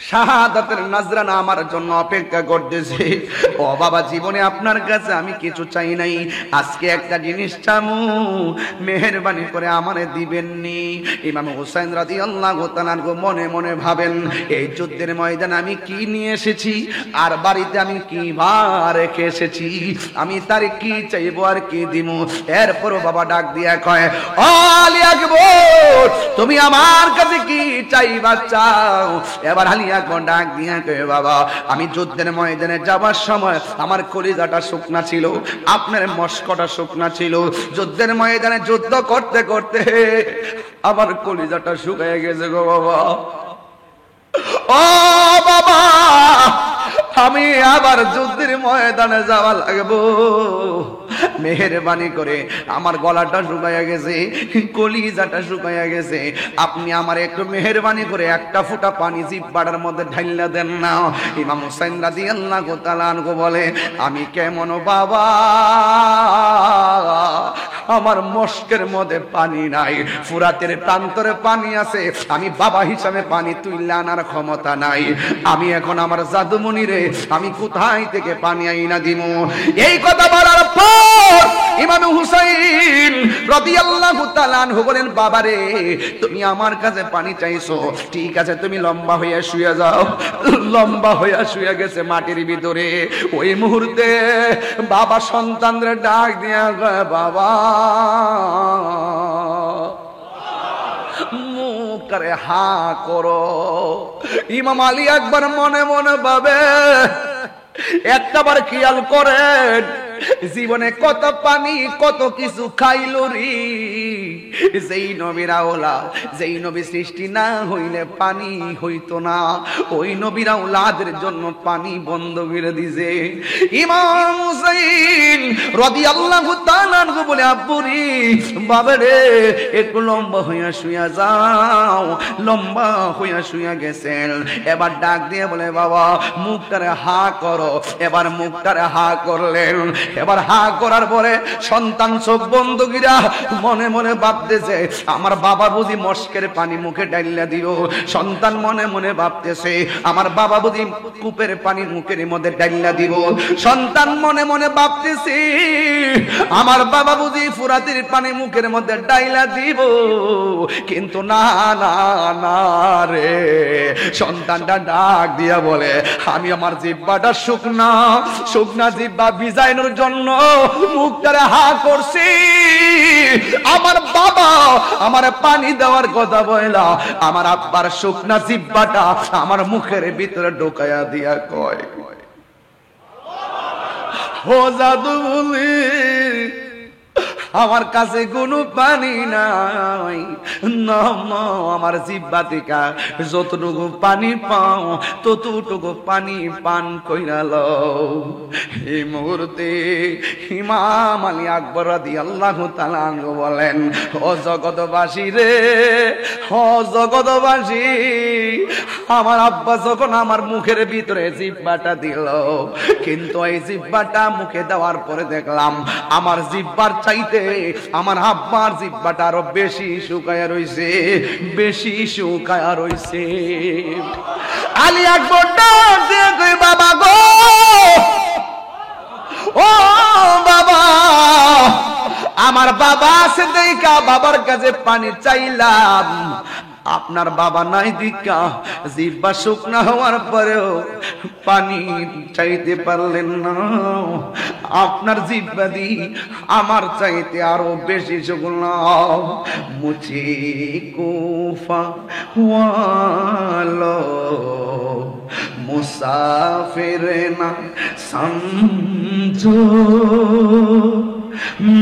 [SPEAKER 1] শাহাদাতের নজরানা আমার জন্য অপেক্ষা করতেছে। ও বাবা, জীবনে আপনার কাছে আমি কিছু চাই নাই, আজকে একটা জিনিস চামু, মেহেরবানি করে আমারে দিবেননি। ইমাম হুসাইন রাদিয়াল্লাহু তাআলা আনহু মনে মনে ভাবেন, এই যুদ্ধের ময়দানে আমি কি নিয়ে এসেছি, আর বাড়িতে আমি কি ভার রেখে এসেছি, আমি তার কি চাইবো আর কি দিব? এরপরও বাবা ডাক দিয়া কয়, ও আলী আকবর, তুমি আমার কাছে কি চাইবা চাও? এবার আলী আকবর ডাক দিয়া কয়, বাবা, আমি যুদ্ধের ময়দানে যাবার সময় আমার কলিজাটা শুকনা ছিল, আপনার মস্কটা শুকনা ছিল, যুদ্ধের ময়দানে যুদ্ধ করতে করতে আমার কলিজাটা শুকিয়ে গেছে গো বাবা। ও বাবা, আমি আবার যুদ্ধের ময়দানে যাওয়া লাগবো, মেহেরবানি করে, আমার গলাটা শুকাইয়া গেছে, কলিজাটা শুকাইয়া গেছে, আপনি আমার একটু মেহেরবানি করে একটা ফোঁটা পানি জিহ্বার মধ্যে ঢাইলা দেন না। ইমাম হুসাইন রাদিয়াল্লাহু তাআলা আনহু বলে, আমি কেমন বাবা, আমার মস্কের মধ্যে পানি নাই, ফুরাতের প্রান্তরে পানি আছে, আমি বাবা হিসাবে পানি তুইলে আনার ক্ষমতা নাই, আমি এখন আমার জাদুমণি রে, আমি কোথায় থেকে পানি আইনা দিব? এই কথা বলার পর ইমাম হুসাইন রাদিয়াল্লাহু তাআলা আনহু বলেন, বাবা রে, তুমি আমার কাছে পানি চাইছো, ঠিক আছে, তুমি লম্বা হইয়া শুয়ে যাও। লম্বা হইয়া শুয়ে গেছে মাটির ভিতরে। ওই মুহূর্তে বাবা সন্তানদের ডাক দিয়া কয়, বাবা, মুখ করে হা করো। ইমাম আলী আকবর মনে মনে ভাবে, একটাবার খেয়াল করেন, জীবনে কত পানি কত কিছু খাইল রে, যেই নবীর আওলাদ, যেই নবী সৃষ্টি না হইলে পানি হইতো না, ওই নবীর আওলাদের জন্য পানি বন্ধ করে দিছে। ইমাম হুসাইন রাদিয়াল্লাহু তাআলা আনহু বলে, আব্বু রে, বাবা রে, একটু লম্বা হইয়া শুইয়া যাও। লম্বা হইয়া শুইয়া গেছেন, এবার ডাক দিয়ে বলে, বাবা, মুখটারে হা করো। এবার মুখটারে হা করলেন। এবার হা করার পরে সন্তান চোখ বন্ধ কইরা মনে মনে ভাবতেছে, আমার বাবা বুঝি মস্কের পানি মুখে ডাইলা দিও। সন্তান মনে মনে ভাবতেছে, আমার বাবা বুঝি কূপের পানি মুখের মধ্যে ডাইলা দিব। সন্তান মনে মনে ভাবতেছে, আমার বাবা বুঝি ফুরাতের পানি মুখের মধ্যে ডাইলা দিব। কিন্তু না না না রে, সন্তানটা ডাক দিয়া বলে, আমি আমার জিহ্বাটা শুকনা, শুকনা জিহ্বা ভিজাইনোর জন্য মুখটারে হা করছি। আমার বাবা আমার পানি দেওয়ার কথা বইলা আমার আব্বার শুকনা জিহ্বাটা আমার মুখের ভিতরে ঢোকায়া দিয়া কয়, ও জাদু বলি, আমার কাছে কোনো পানি নাই, আমার জিহ্বা থেকে যতটুকু পানি পাও ততটুকু পানি পান কইরা লও। এই মুহূর্তে ইমাম আলী আকবর রাদিয়াল্লাহু তাআলা আনহু বলেন, ও জগৎবাসী রে, ও জগৎবাসী, আমার আব্বা যখন আমার মুখের ভিতরে জিহ্বাটা দিল, কিন্তু এই জিহ্বাটা মুখে দেওয়ার পরে দেখলাম আমার জিহ্বার চাইতে আমার আব্বার জিহ্বাটা আরো বেশি শুকায়া রইছে, বেশি শুকায়া রইছে। আলী আকবর ডাক দিয়ে কই, বাবা গো, ও বাবা, আমার বাবা আছে দেখা বাবার কাছে পানি চাইলাম, আপনার বাবা নাই দিকা জিহ্বা শুকনা হওয়ার পরেও পানি চাইতে পারলেন না। আপনার জিহ্বা দি আমার চাইতে আরো বেশি শুকনা। মুঝে কুফা ওয়ালো मुसाफिर ना समझो,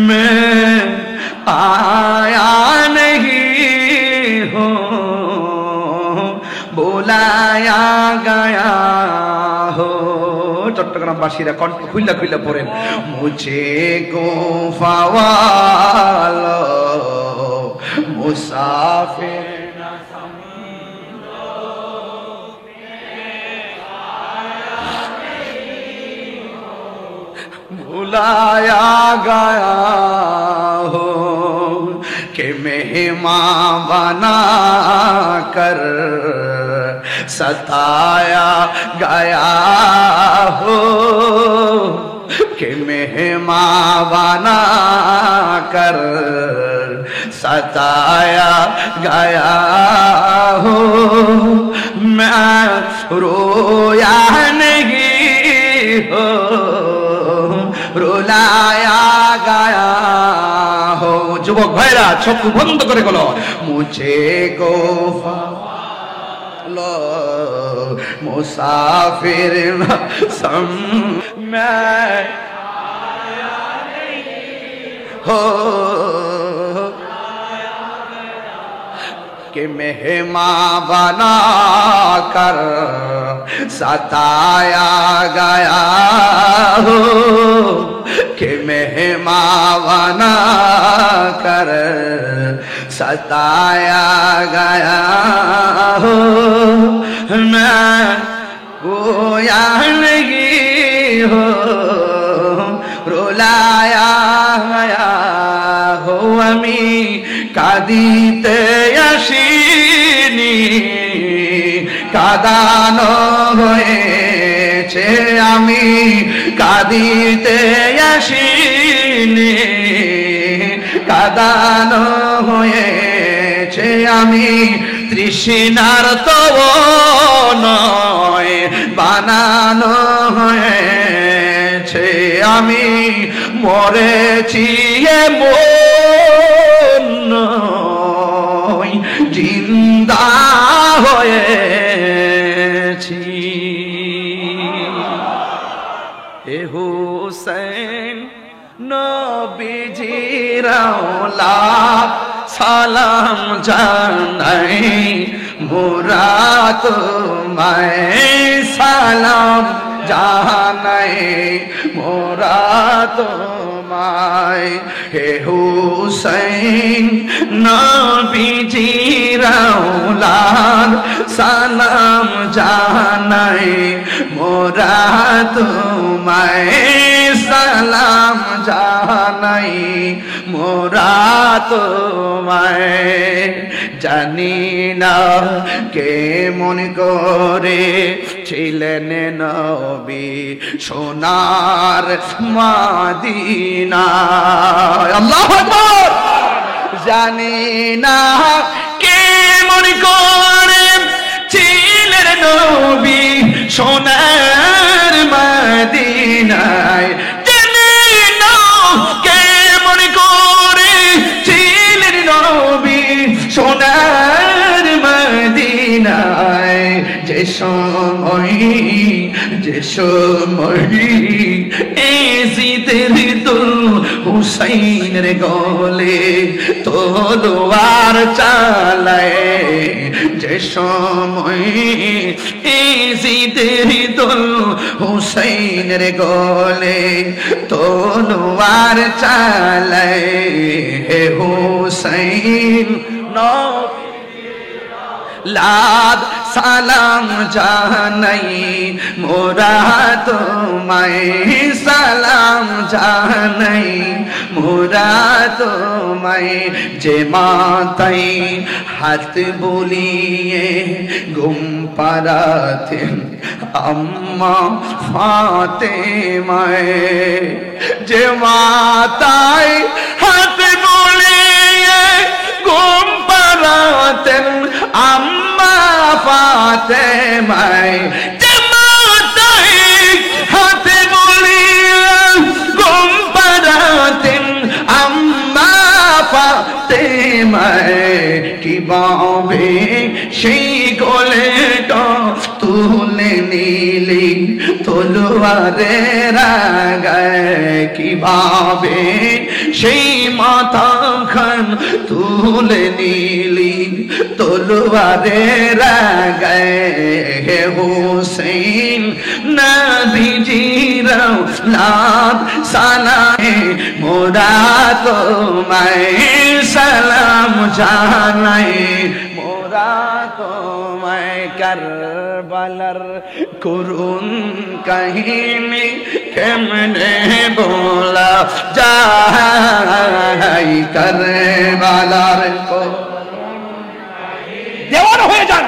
[SPEAKER 1] मैं आया नहीं हूँ, बुलाया गया हो। চট্টগ্রামবাসীরা কণ্ঠ খুইলা খুইলা পড়েন, মুঝে গুফা ওয়ালো মুসাফির बुलाया गया हो कि मेहमान बना कर सताया गया हो, कि मेहमान बना कर सताया गया हो। मैं रोया नहीं हो, রুলায়া গায়া হো। যুবক ভাইরা চক্ষু বন্ধ করে গেল, মুঝে গোফা লো মুসাফির সম मैं हो कि मेहमान बना कर सताया गया हो, कि मेहमान बना कर सताया गया हो। मैं गोया नहीं हो, रुलाया गया हो। আমি কাঁদিতে আসিনি, কাঁদানো হয়েছে। আমি কাঁদিতে আসিনি, কাঁদানো হয়েছে। আমি তৃষ্ণার তো নয়, বানানো হয়েছে। আমি মরেছি এমন নয়, জিন্দা হয়েছি। হে হুসেন নবীজির আওলাদ সালাম জানাই, মোরা তোমায় সালাম জানাই, মোরা তোমায়। হে হুসেন নবীজির আওলাদ সালাম জানাই, মোরা তোমায় সালাম জানাই, মোরা তোমায়। জানি না কেমন করে ছিলেন নবী সোনার মদিনায়। আল্লাহু আকবার। জানি না কেমন করে ছিলেন নবী সোনার মদিনায়। জানি না কেমন করে ছিলেন নবী সোনার মদিনায়। যে সময় জিদের হুসাইনের গলে তলোয়ার চালায়। যে সময় জিদের হুসাইনের গলে তলোয়ার চালায়। হে হুসাইন লাদ সালাম জানাই, মোরা তোমায় সালাম জানাই, মোরা তোমায়। যে মাতাই হাত বুলিয়ে ঘুম পাড়াতেন আম্মা ফাতেমায়। যে মাতাই হাত বুলিয়ে ঘুম পাড়াতেন আম্মা ফাতেমায় জামাতাই হাতে বলিয়া ঘুম পাড়াতেন আম্মা ফাতেমায় কিভাবে সেই গোলেটা তুলে নিলি তলোয়ারের আগায় কিভাবে সেই মাথা খান তুলে নিলি তলোয়ারের আগায় হে হোসেন নবীজির লাদ সালামে মোরা তোমায় সালাম জানাই মোরা তোমায় কারবালার করুন কাহিনী কেমনে বলা যায় কারবালার দেওয়ানা হয়ে যান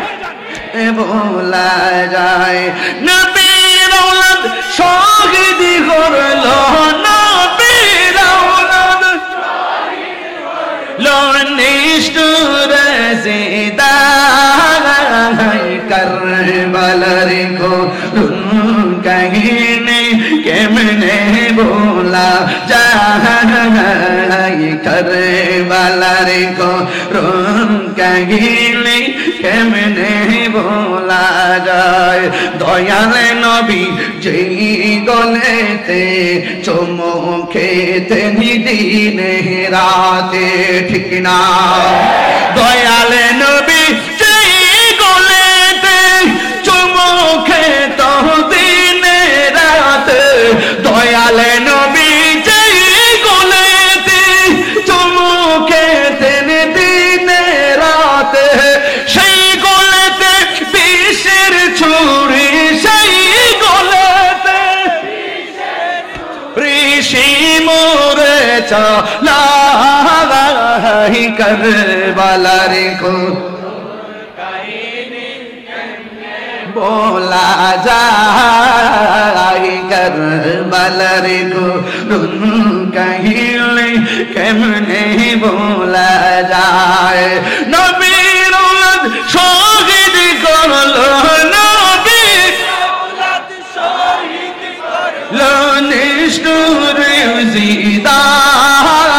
[SPEAKER 1] বলা যায় নবীর আওলাদ শহীদ হলো নবীর আওলাদ নিষ্ঠুর জিদাই কারবালার করুন কাহিনী কেমনে বলা যায় কারবালার করুন কাহিনী কেমনে বলা যায় দয়াল নবী যেই গলেতে চুমুকেতে দিনে রাতে ঠিক না দয়াল নবী যেই গলেতে চুমুকেতে দিনে রাতে দয়াল নবী যেই গলেতে চুমুকেতে দিনে রাতে সেই গলেতে বিষের ছুরি সেই গলেতে ঋষি মোরে চালাই কারবালার কো बोला जाए करबलार करুন কাহিনী কেমনে বলা যায় নবীর আওলাদ শহীদ করলো নবীর আওলাদ শহীদ করলো নিষ্ঠুর জিদাই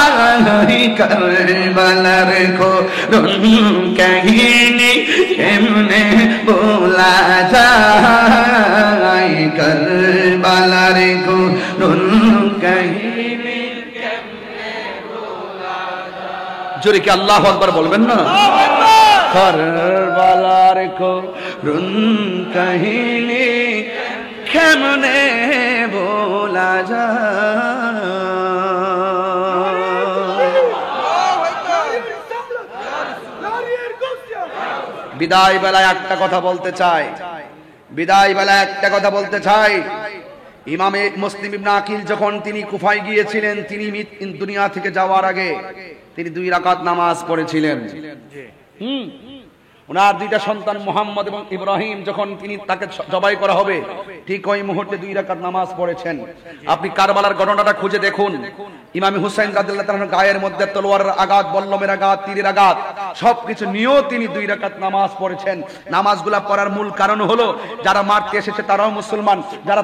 [SPEAKER 1] কারবালার করুন কাহিনী কেমনে বলা যায় কারবালার করুন কাহিনী কেমনে বলা যায় জোরে কি আল্লাহু আকবার বলবেন না কারবালার করুন কাহিনী কেমনে বলা যায় বিদায় বেলায় একটা কথা বলতে চাই ইমামে মুসলিম ইবনে আকিল যখন তিনি কুফায় গিয়েছিলেন তিনি দুনিয়া থেকে যাওয়ার আগে তিনি 2 রাকাত নামাজ পড়েছিলেন ওনার 2টা সন্তান মুহাম্মদ এবং ইব্রাহিম যখন তাকে জবাই করা হবে ঠিক ওই মুহূর্তে 2 রাকাত নামাজ পড়েছেন আপনি কারবালার ঘটনাটা খুঁজে দেখুন ইমাম হুসাইন রাদিয়াল্লাহু তাআলার গায়ের মধ্যে তলোয়ারের আঘাত বল্লমের আঘাত তীরের আঘাত সবকিছু নিয়েও তিনি 2 রাকাত নামাজ পড়েছেন নামাজগুলো পড়ার মূল কারণ হলো যারা মারতে এসেছে তারাও মুসলমান যারা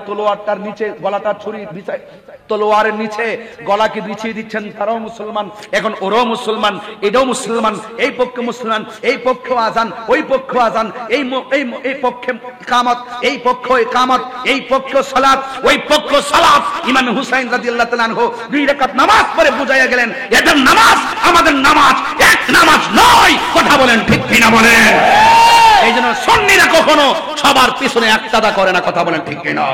[SPEAKER 1] তলোয়ারটার নিচে গলাটার ছুরি তলোয়ারের নিচে গলাকে বিছিয়ে দিচ্ছেন তারাও মুসলমান এখন ওরাও মুসলমান এটাও মুসলমান এই পক্ষে মুসলমান এই পক্ষে আযান ওই পক্ষে আযান এই পক্ষে ইকামত এই পক্ষে ইকামত এই পক্ষে সালাত ওই পক্ষে সালাত ইমাম হুসাইন রাদিয়াল্লাহু তাআলা আনহু 2 রাকাত নামাজ পড়ে বুঝাইয়া গেলেন এটা নামাজ আমাদের নামাজ এক নামাজ নয় কথা বলেন ঠিক কি না বলেন এইজন্য সুন্নিরা কখনো সবার পিছনে একতাদা করে না কথা বলেন ঠিক কি না